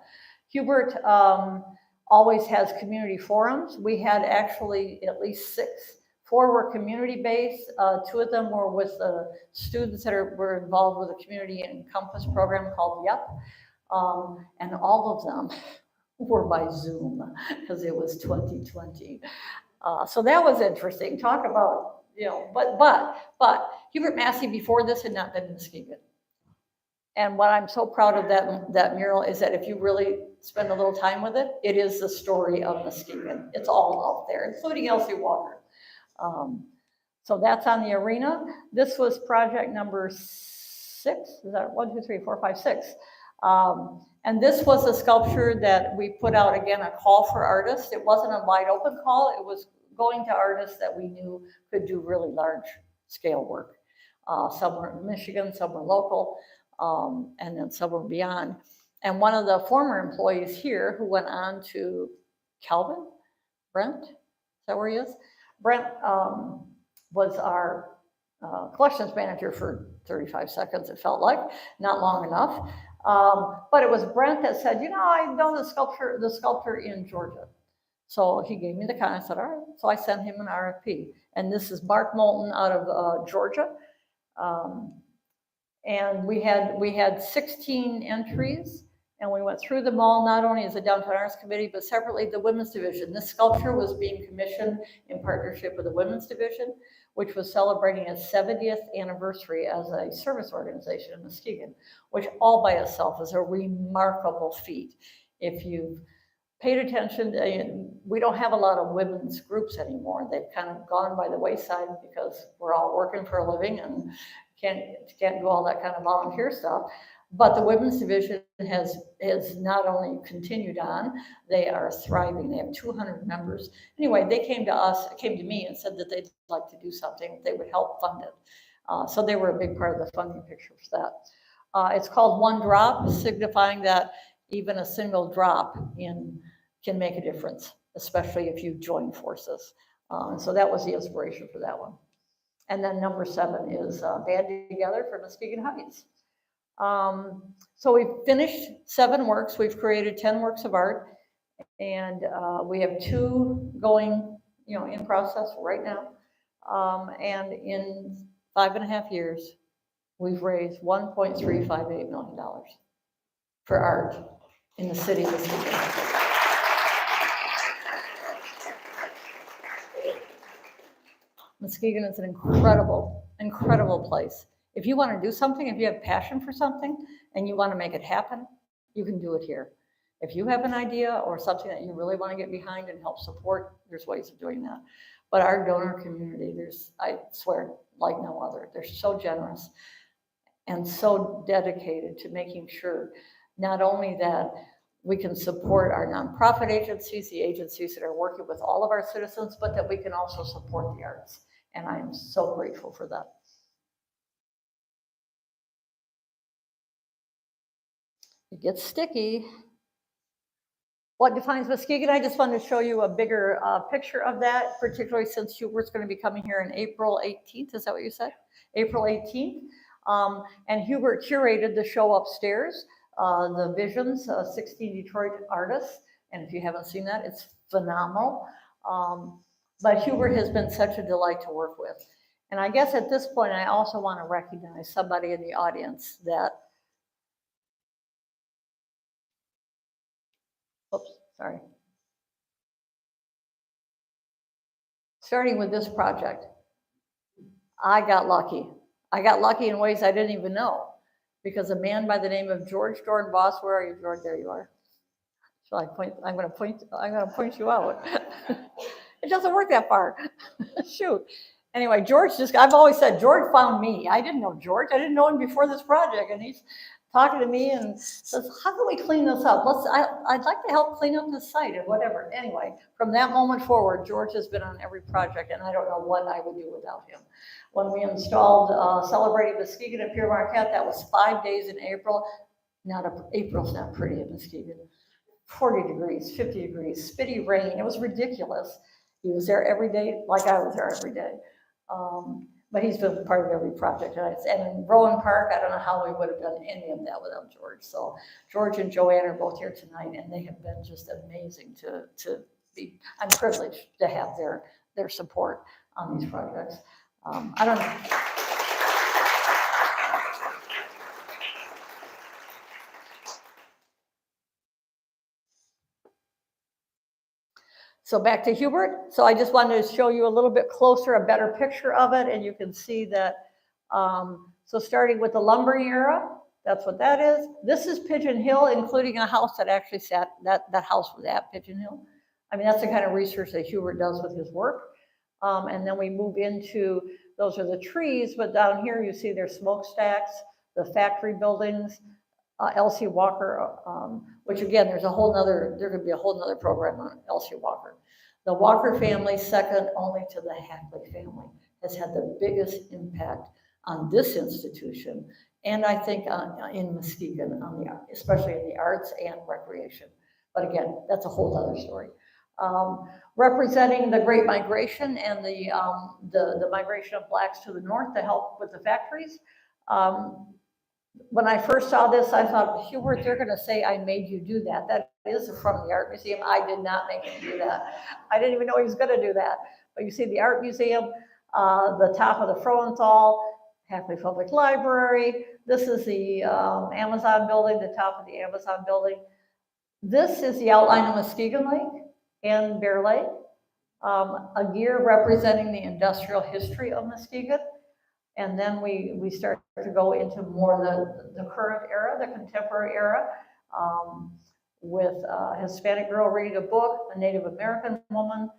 Hubert always has community forums. We had actually at least 6. 4 were community-based. 2 of them were with the students that were involved with a community Encompass program called YEP. And all of them were by Zoom, because it was 2020. So that was interesting. Talk about, but Hubert Massey before this had not been in Muskegon. And what I'm so proud of that mural is that if you really spend a little time with it, it is the story of Muskegon. It's all out there, including Elsie Walker. So that's on the arena. This was project number 6. Is that 1, 2, 3, 4, 5, 6? And this was a sculpture that we put out, again, a call for artists. It wasn't a wide open call. It was going to artists that we knew could do really large scale work. Some were in Michigan, some were local, and then some were beyond. And one of the former employees here who went on to Calvin, Brent, is that where he is? Brent was our collections manager for 35 seconds, it felt like, not long enough. But it was Brent that said, I know the sculptor in Georgia. So he gave me the kind. I said, all right. So I sent him an RFP. And this is Mark Moulton out of Georgia. And we had 16 entries, and we went through them all, not only as a Downtown Arts Committee, but separately the Women's Division. This sculpture was being commissioned in partnership with the Women's Division, which was celebrating its 70th anniversary as a service organization in Muskegon, which all by itself is a remarkable feat. If you've paid attention, we don't have a lot of women's groups anymore. They've kind of gone by the wayside because we're all working for a living and can't do all that kind of volunteer stuff. But the women's division has not only continued on, they are thriving. They have 200 members. Anyway, they came to me and said that they'd like to do something. They would help fund it. So they were a big part of the funding picture for that. It's called One Drop, signifying that even a single drop can make a difference, especially if you join forces. So that was the inspiration for that one. And then number 7 is Band Together for Muskegon Heights. So we've finished 7 works. We've created 10 works of art, and we have 2 going, in process right now. And in 5.5 years, we've raised $1.358 million for art in the city of Muskegon. Muskegon is an incredible, incredible place. If you want to do something, if you have passion for something and you want to make it happen, you can do it here. If you have an idea or something that you really want to get behind and help support, there's ways of doing that. But our donor community, I swear, like no other. They're so generous and so dedicated to making sure not only that we can support our nonprofit agencies, the agencies that are working with all of our citizens, but that we can also support the arts. And I am so grateful for that. It gets sticky. What defines Muskegon? I just wanted to show you a bigger picture of that, particularly since Hubert's going to be coming here on April 18th. Is that what you said? April 18th. And Hubert curated the show upstairs, the Visions, 16 Detroit artists. And if you haven't seen that, it's phenomenal. But Hubert has been such a delight to work with. And I guess at this point, I also want to recognize somebody in the audience that, oops, sorry. Starting with this project, I got lucky. I got lucky in ways I didn't even know, because a man by the name of George Dornbos, where are you, George? There you are. Shall I point? I'm going to point you out. It doesn't work that far. Shoot. Anyway, George I've always said, George found me. I didn't know George. I didn't know him before this project. And he's talking to me and says, how can we clean this up? I'd like to help clean up the site or whatever. Anyway, from that moment forward, George has been on every project, and I don't know what I would do without him. When we installed Celebrating Muskegon at Pier Marquette, that was 5 days in April. April's not pretty in Muskegon. 40 degrees, 50 degrees, spitty rain. It was ridiculous. He was there every day, like I was there every day. But he's been part of every project. And in Rowan Park, I don't know how we would have done any of that without George. So George and Joanne are both here tonight, and they have been just amazing to be. I'm privileged to have their support on these projects. I don't know. So back to Hubert. So I just wanted to show you a little bit closer, a better picture of it, and you can see that. So starting with the lumbering era, that's what that is. This is Pigeon Hill, including a house that actually that house was at Pigeon Hill. I mean, that's the kind of research that Hubert does with his work. And then we move into, those are the trees, but down here you see their smokestacks, the factory buildings, Elsie Walker, which again, there could be a whole nother program on Elsie Walker. The Walker family, second only to the Hackley family, has had the biggest impact on this institution, and I think in Muskegon, especially in the arts and recreation. But again, that's a whole other story. Representing the Great Migration and the migration of blacks to the north to help with the factories. When I first saw this, I thought, Hubert, they're going to say I made you do that. That is from the art museum. I did not make him do that. I didn't even know he was going to do that. But you see the art museum, the top of the Frohenthal, Hackley Public Library. This is the Amazon building, the top of the Amazon building. This is the outline of Muskegon Lake and Bear Lake. A gear representing the industrial history of Muskegon. And then we start to go into more the current era, the contemporary era, with a Hispanic girl reading a book, a Native American woman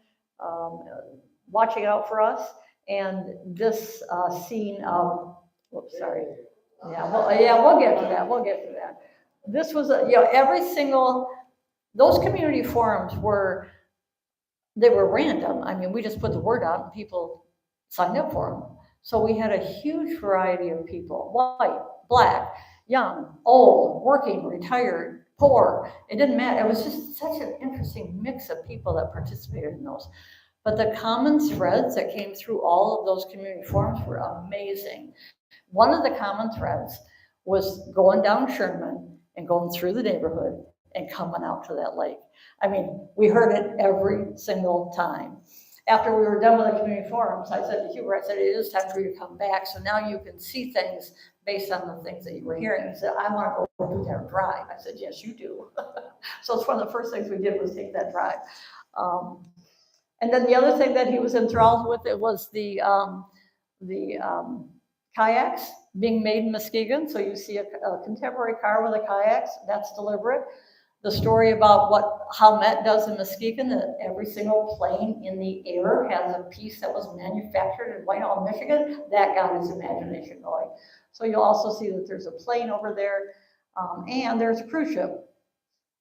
watching out for us, and this scene of, whoops, sorry. Yeah, we'll get to that, we'll get to that. This was, every single, those community forums they were random. I mean, we just put the word out and people signed up for them. So we had a huge variety of people, white, black, young, old, working, retired, poor. It didn't matter. It was just such an interesting mix of people that participated in those. But the common threads that came through all of those community forums were amazing. One of the common threads was going down Sherman and going through the neighborhood and coming out to that lake. I mean, we heard it every single time. After we were done with the community forums, I said to Huber, I said, it is time for you to come back. So now you can see things based on the things that you were hearing. He said, I want to go do that drive. I said, yes, you do. So it's one of the first things we did was take that drive. And then the other thing that he was enthralled with, it was the kayaks being made in Muskegon. So you see a contemporary car with a kayaks, that's deliberate. The story about how Met does in Muskegon, that every single plane in the air has a piece that was manufactured in Whitehall, Michigan, that got his imagination going. So you'll also see that there's a plane over there, and there's a cruise ship.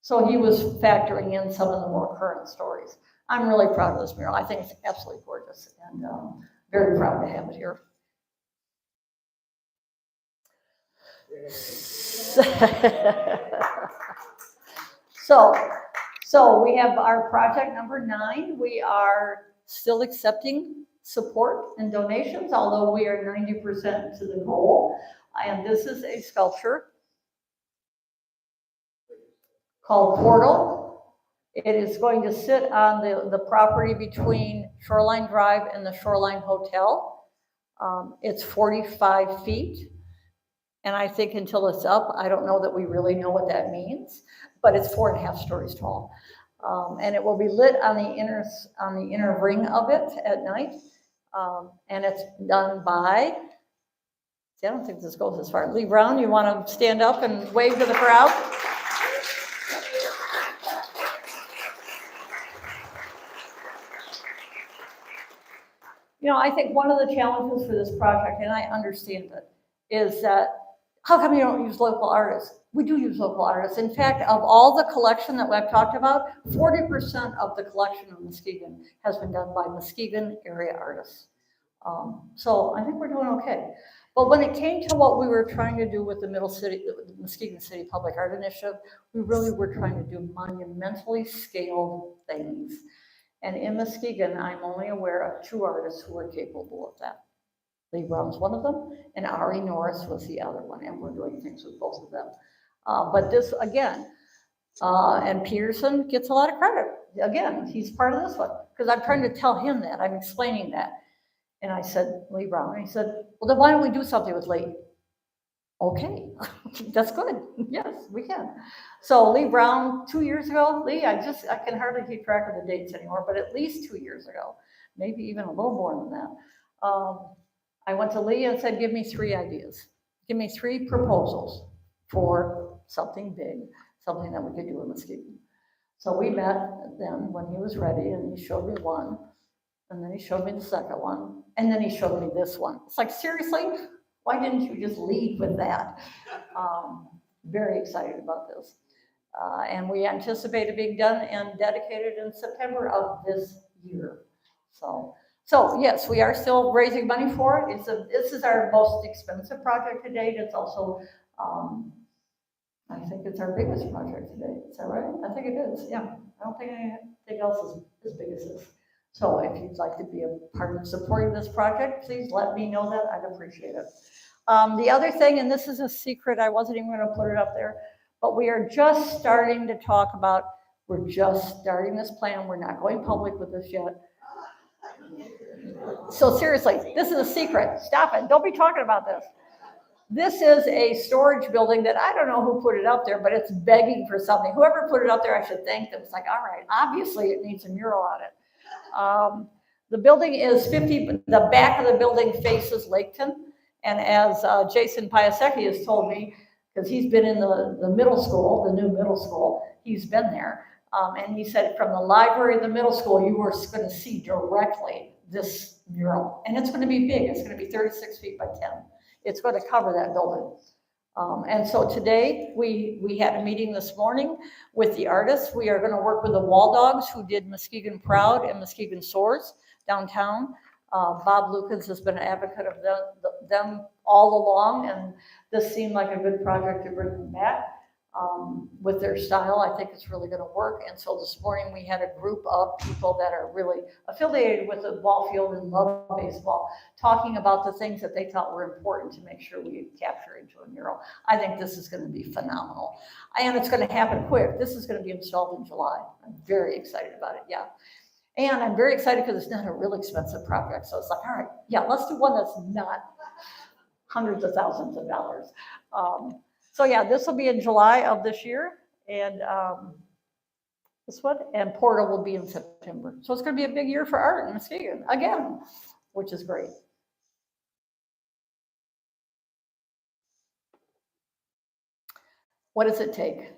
So he was factoring in some of the more current stories. I'm really proud of this mural. I think it's absolutely gorgeous, and very proud to have it here. So we have our project number 9. We are still accepting support and donations, although we are 90% to the goal. And this is a sculpture called Portal. It is going to sit on the property between Shoreline Drive and the Shoreline Hotel. It's 45 feet. And I think until it's up, I don't know that we really know what that means, but it's 4.5 stories tall. And it will be lit on the inner ring of it at night. And it's done by, see, I don't think this goes as far. Lee Brown, you want to stand up and wave to the crowd? I think one of the challenges for this project, and I understand it, is that how come you don't use local artists? We do use local artists. In fact, of all the collection that we've talked about, 40% of the collection of Muskegon has been done by Muskegon area artists. So I think we're doing okay. But when it came to what we were trying to do with the Muskegon City Public Art Initiative, we really were trying to do monumentally scaled things. And in Muskegon, I'm only aware of 2 artists who are capable of that. Lee Brown's one of them, and Ari Norris was the other one, and we're doing things with both of them. But this, again, and Peterson gets a lot of credit. Again, he's part of this one, because I'm trying to tell him that, I'm explaining that. And I said, Lee Brown, and he said, well, then why don't we do something with Lee? Okay, that's good. Yes, we can. So Lee Brown, 2 years ago, Lee, I can hardly keep track of the dates anymore, but at least 2 years ago, maybe even a little more than that. I went to Lee and said, give me 3 ideas. Give me 3 proposals for something big, something that we could do in Muskegon. So we met then when he was ready, and he showed me one, and then he showed me the second one, and then he showed me this one. It's like, seriously? Why didn't you just lead with that? Very excited about this. And we anticipate it being done and dedicated in September of this year. So yes, we are still raising money for it. This is our most expensive project to date. It's also, I think it's our biggest project to date. Is that right? I think it is, yeah. I don't think anything else is as big as this. So if you'd like to be a part of supporting this project, please let me know that. I'd appreciate it. The other thing, and this is a secret, I wasn't even going to put it up there, But we are just starting to talk about, we're just starting this plan. We're not going public with this yet. So seriously, this is a secret. Stop it. Don't be talking about this. This is a storage building that I don't know who put it up there, but it's begging for something. Whoever put it up there, I should thank them. It's like, all right, obviously it needs a mural on it. The building is 50, the back of the building faces Laketon. And as Jason Piasecki has told me, because he's been in the middle school, the new middle school, he's been there. And he said from the library of the middle school, you were going to see directly this mural. And it's going to be big. It's going to be 36 feet by 10. It's going to cover that building. And so today we had a meeting this morning with the artists. We are going to work with the Wall Dogs who did Muskegon Proud and Muskegon Soars downtown. Bob Lucas has been an advocate of them all along, and this seemed like a good project to bring them back. With their style, I think it's really going to work. And so this morning we had a group of people that are really affiliated with the ball field and love baseball, talking about the things that they thought were important to make sure we capture into a mural. I think this is going to be phenomenal. And it's going to happen quick. This is going to be installed in July. I'm very excited about it, yeah. And I'm very excited because it's not a real expensive project. So it's like, all right, yeah, let's do one that's not hundreds of thousands of dollars. So yeah, this will be in July of this year, and this one, and Portal will be in September. So it's going to be a big year for art in Muskegon again, which is great. What does it take?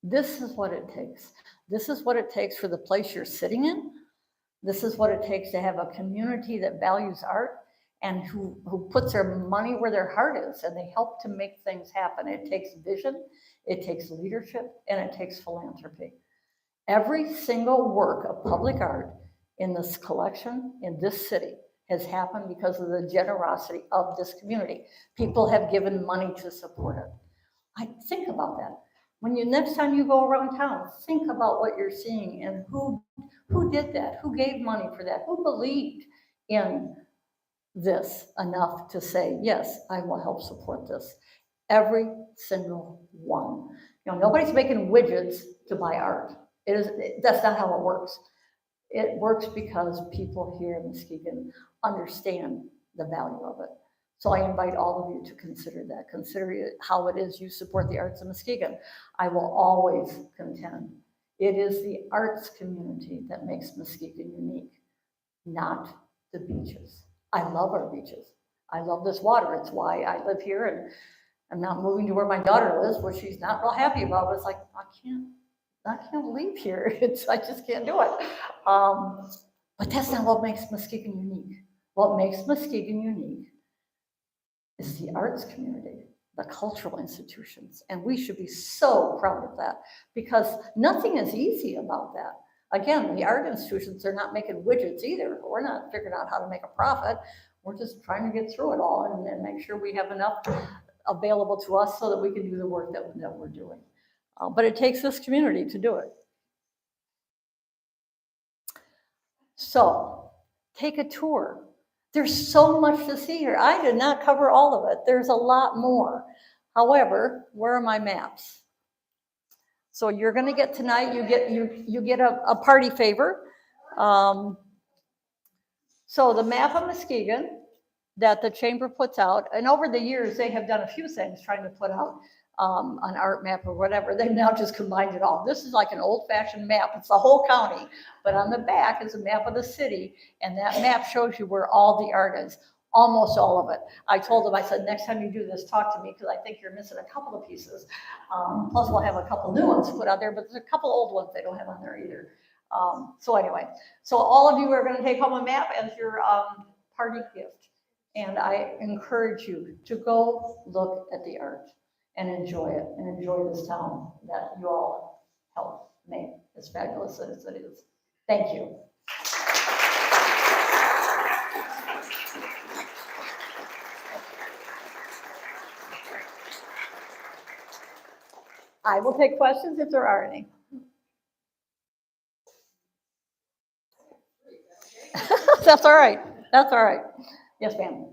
This is what it takes. This is what it takes for the place you're sitting in. This is what it takes to have a community that values art and who puts their money where their heart is, and they help to make things happen. It takes vision, it takes leadership, and it takes philanthropy. Every single work of public art in this collection, in this city, has happened because of the generosity of this community. People have given money to support it. I think about that. Next time you go around town, think about what you're seeing and who did that, who gave money for that, who believed in this enough to say, yes, I will help support this. Every single one. Nobody's making widgets to buy art. That's not how it works. It works because people here in Muskegon understand the value of it. So I invite all of you to consider that. Consider how it is you support the arts of Muskegon. I will always contend it is the arts community that makes Muskegon unique, not the beaches. I love our beaches. I love this water. It's why I live here, and I'm not moving to where my daughter lives, which she's not real happy about. But it's like, I can't leave here. I just can't do it. But that's not what makes Muskegon unique. What makes Muskegon unique is the arts community, the cultural institutions. And we should be so proud of that, because nothing is easy about that. Again, the art institutions are not making widgets either. We're not figuring out how to make a profit. We're just trying to get through it all and make sure we have enough available to us so that we can do the work that we're doing. But it takes this community to do it. So take a tour. There's so much to see here. I did not cover all of it. There's a lot more. However, where are my maps? So you're going to get tonight, you get a party favor. So the map of Muskegon that the chamber puts out, and over the years they have done a few things trying to put out an art map or whatever. They've now just combined it all. This is like an old-fashioned map. It's the whole county, but on the back is a map of the city, and that map shows you where all the art is. Almost all of it. I told them, I said, next time you do this, talk to me, because I think you're missing a couple of pieces. Plus, we'll have a couple new ones put out there, but there's a couple old ones they don't have on there either. So anyway, so all of you are going to take home a map as your party gift. And I encourage you to go look at the art and enjoy it, and enjoy this town that you all help make as fabulous as it is. Thank you. I will take questions if there are any. That's all right. That's all right. Yes, ma'am.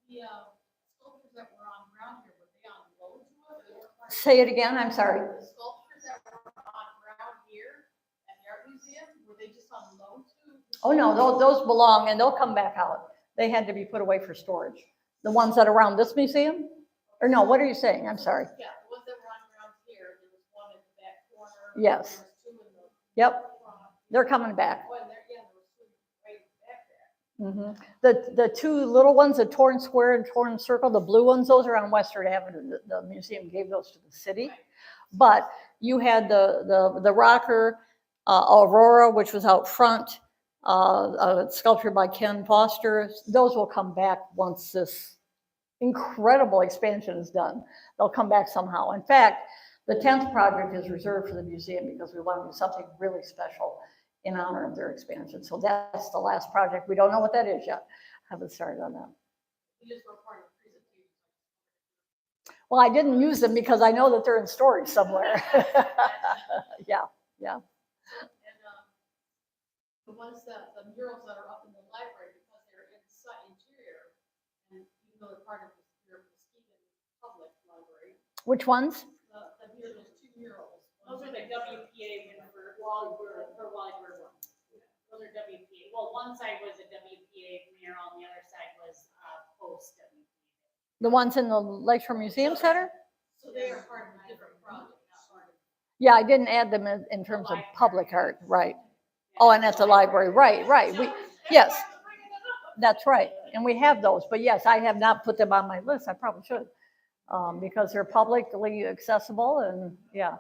The sculptures that were on ground here, were they on loads? Say it again, I'm sorry. The sculptures that were on ground here at the art museum, were they just on loan to? Oh, no, those belong and they'll come back out. They had to be put away for storage. The ones that are around this museum? Or no, what are you saying? I'm sorry. Yeah, the ones that were on ground here, there was one at the back corner. Yes. There was two in the Yep, front. they're coming back. Oh, and there, yeah, there was two right back there. The two little ones, the torn square and torn circle, the blue ones, those are on Western Avenue. The museum gave those to the city. But you had the rocker, Aurora, which was out front, a sculpture by Ken Foster. Those will come back once this incredible expansion is done. They'll come back somehow. In fact, the 10th project is reserved for the museum because we want to do something really special in honor of their expansion. So that's the last project. We don't know what that is yet. Haven't started on that. We just were part of the presentation. Well, I didn't use them because I know that they're in storage somewhere. Yeah. And the ones that, the murals that are up in the library, because they're inside interior, and even though they're part of the Muskegon Public Library, Which ones? there's two murals. Those are the WPA for Wally Bird ones. Those are WPA. Well, one side was a WPA mural, and the other side was post WPA. The ones in the Lakeshore Museum Center? So they are part of a different project, not part of. Yeah, I didn't add them in terms of public art, right? Oh, and at the library, right. Yes, that's right. And we have those, but yes, I have not put them on my list. I probably should. Because they're publicly accessible and yeah.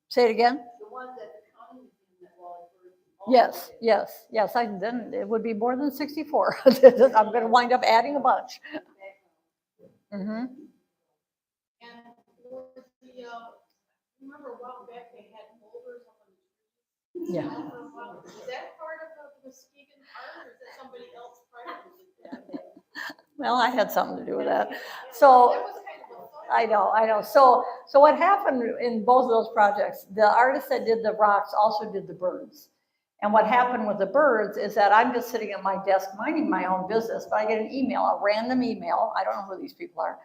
Say it again? The ones at the county museum that Wally Bird. Yes. Then it would be more than 64. I'm going to wind up adding a bunch. And with the, remember a while back they had boulders up on the trees? Yeah. Is that part of the Muskegon art, or is that somebody else prior to that? Well, I had something to do with that. So That was kind of a fun. I know. So what happened in both of those projects, the artist that did the rocks also did the birds. And what happened with the birds is that I'm just sitting at my desk minding my own business, but I get an email, a random email, I don't know who these people are,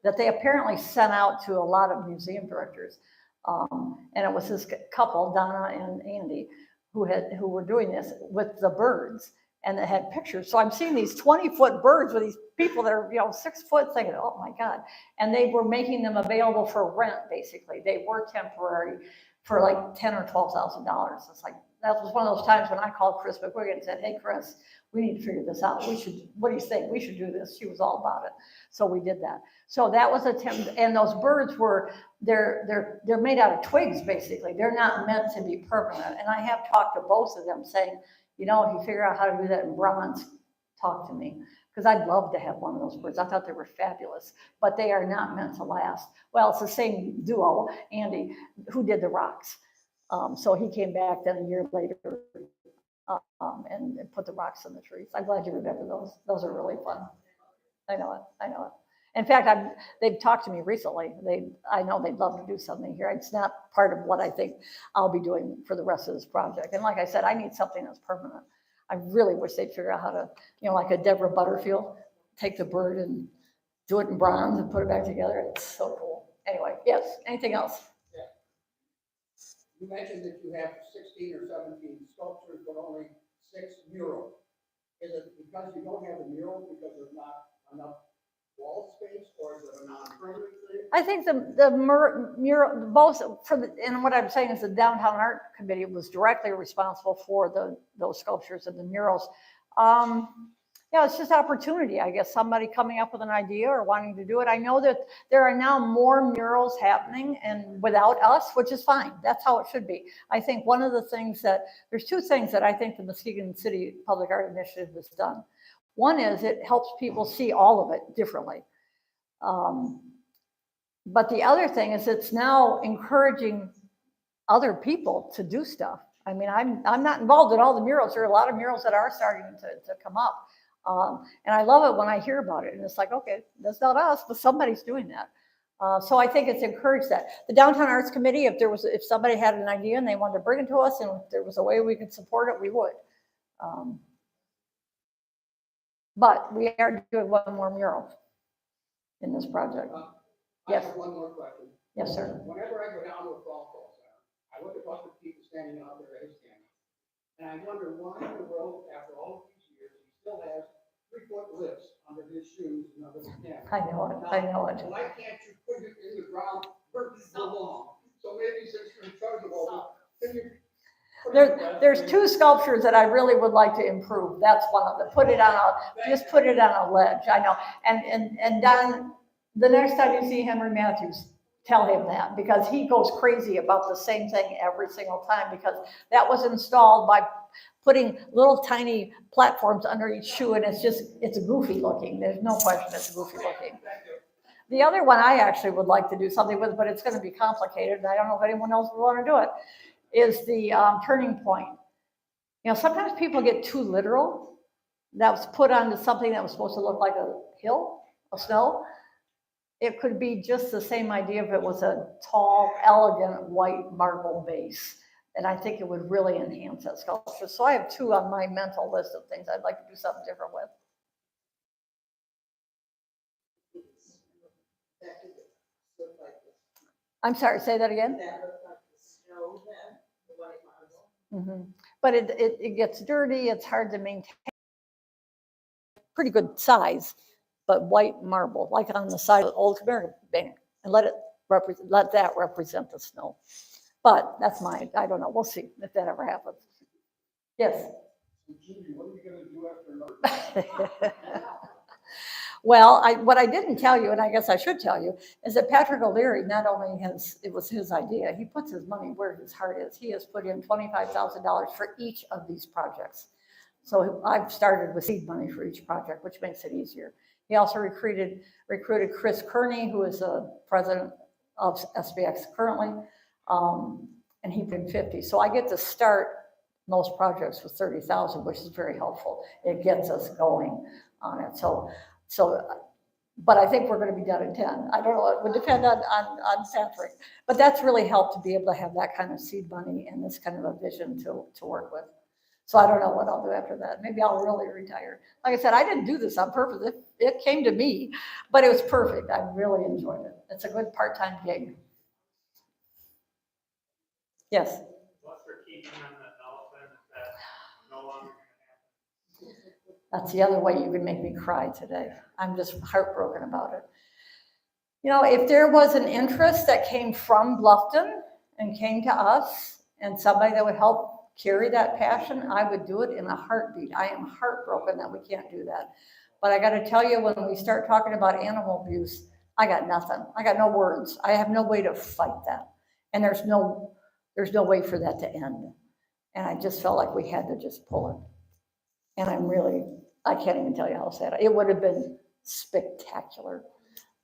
that they apparently sent out to a lot of museum directors. And it was this couple, Donna and Andy, who were doing this with the birds. And they had pictures. So I'm seeing these 20-foot birds with these people that are, 6 foot, thinking, oh my God. And they were making them available for rent, basically. They were temporary for like $10,000 or $12,000. It's like, that was one of those times when I called Chris McQuiggan and said, hey, Chris, we need to figure this out. What do you think? We should do this. She was all about it. So we did that. So that was and those birds were, they're made out of twigs, basically. They're not meant to be permanent. And I have talked to both of them saying, if you figure out how to do that in bronze, talk to me. Because I'd love to have one of those birds. I thought they were fabulous, but they are not meant to last. Well, it's the same duo, Andy, who did the rocks. So he came back then a year later and put the rocks in the trees. I'm glad you remember those. Those are really fun. I know it. In fact, they've talked to me recently. I know they'd love to do something here. It's not part of what I think I'll be doing for the rest of this project. And like I said, I need something that's permanent. I really wish they'd figure out how to, like a Deborah Butterfield, take the bird and do it in bronze and put it back together. It's so cool. Anyway, yes, anything else? Yeah. You mentioned that you have 16 or 17 sculptures, but only 6 murals. Is it because you don't have a mural because there's not enough wall space, or is it a non-permanent thing? I think the mural, both and what I'm saying is the Downtown Art Committee was directly responsible for those sculptures and the murals. It's just opportunity, I guess, somebody coming up with an idea or wanting to do it. I know that there are now more murals happening and without us, which is fine. That's how it should be. I think one of the things there's 2 things that I think the Muskegon City Public Art Initiative has done. One is it helps people see all of it differently. But the other thing is it's now encouraging other people to do stuff. I mean, I'm not involved in all the murals. There are a lot of murals that are starting to come up. And I love it when I hear about it. And it's like, okay, that's not us, but somebody's doing that. So I think it's encouraged that. The Downtown Arts Committee, if somebody had an idea and they wanted to bring it to us and if there was a way we could support it, we would. But we are doing one more mural. in this project. I Yes. have one more question. Yes, sir. Whenever I go down to a golf course, I look at what the people standing out there is standing. And I wonder why in the world, after all these years, he still has 3-foot lifts under his shoes and under his pants. I know it, I know it. Why can't you put it in the ground where it belongs? So maybe since you're in charge of all this, can you? put it in the There's best two way? sculptures that I really would like to improve. That's one of them. Just put it on a ledge, I know. And Don, the next time you see Henry Matthews, tell him that, because he goes crazy about the same thing every single time, because that was installed by putting little tiny platforms under each shoe, and it's goofy looking. There's no question it's goofy looking. The other one I actually would like to do something with, but it's gonna be complicated, and I don't know if anyone else would wanna do it, is the turning point. You know, sometimes people get too literal. That was put onto something that was supposed to look like a hill of snow. It could be just the same idea if it was a tall, elegant, white marble base. And I think it would really enhance that sculpture. So I have two on my mental list of things I'd like to do something different with. That could look like this. I'm sorry, say that again? That look like the snow then, the white marble. But it gets dirty, it's hard to maintain. Pretty good size, but white marble, like on the side of the old American Bank, and let that represent the snow. But that's mine, I don't know, we'll see if that ever happens. Yes? So Judy, what are you gonna do after another? Well, what I didn't tell you, and I guess I should tell you, is that Patrick O'Leary, not only it was his idea, he puts his money where his heart is. He has put in $25,000 for each of these projects. So I've started with seed money for each project, which makes it easier. He also recruited Chris Kearney, who is the president of SBX currently, and he put in 50. So I get to start most projects with 30,000, which is very helpful. It gets us going on it. But I think we're going to be done in 10. I don't know, it would depend on Patrick. But that's really helped to be able to have that kind of seed money and this kind of a vision to work with. So I don't know what I'll do after that. Maybe I'll really retire. Like I said, I didn't do this on purpose. It came to me, but it was perfect. I really enjoyed it. It's a good part-time gig. Yes? What's for keeping on the elephant that no longer gonna happen? That's the other way you can make me cry today. I'm just heartbroken about it. You know, if there was an interest that came from Bluffton and came to us and somebody that would help carry that passion, I would do it in a heartbeat. I am heartbroken that we can't do that. But I got to tell you, when we start talking about animal abuse, I got nothing. I got no words. I have no way to fight that. And there's no way for that to end. And I just felt like we had to just pull it. And I can't even tell you how sad. It would have been spectacular.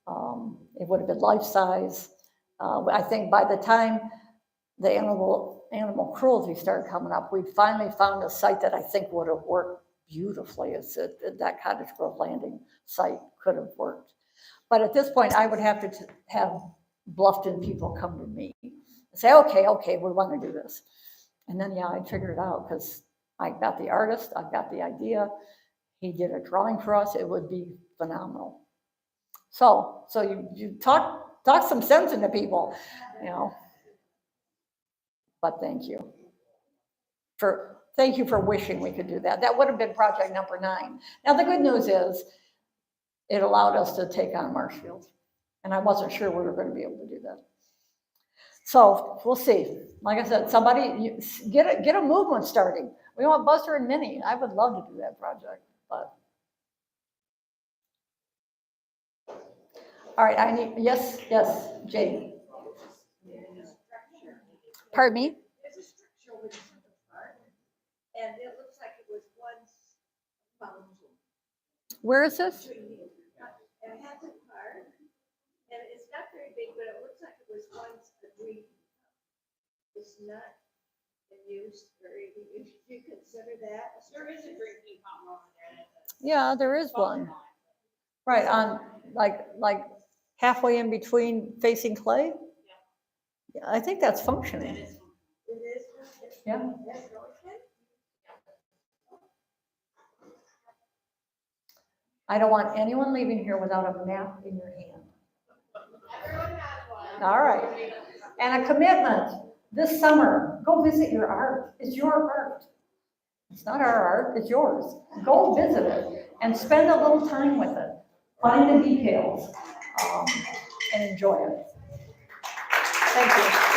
It would have been life-size. I think by the time the animal cruelty started coming up, we'd finally found a site that I think would have worked beautifully. That Cottage Grove Landing site could have worked. But at this point, I would have to have Bluffton people come to me and say, okay, we want to do this. And then, I'd figure it out, because I got the artist, I got the idea. He did a drawing for us. It would be phenomenal. So you talk some sense into people, But thank you for wishing we could do that. That would have been project number 9. Now, the good news is it allowed us to take on Marshfield, and I wasn't sure we were going to be able to do that. So we'll see. Like I said, somebody get a movement starting. We want Buster and Minnie. I would love to do that project, but. All right, yes, Jane. Pardon me? There's a structure which is in the park, and it looks like it was once a fountain. Where is this? It has a park, and it's not very big, but it looks like it was once a drinking fountain. It's not in use very, if you consider that. There is a drinking fountain over there. Yeah, there is one. Right, on like halfway in between facing Clay? Yeah, I think that's functioning. It is. Yeah. That's the only thing. I don't want anyone leaving here without a map in your hand. Everyone has one. All right. And a commitment this summer, go visit your art. It's your art. It's not our art, it's yours. Go visit it and spend a little time with it. Find the details and enjoy it. Thank you.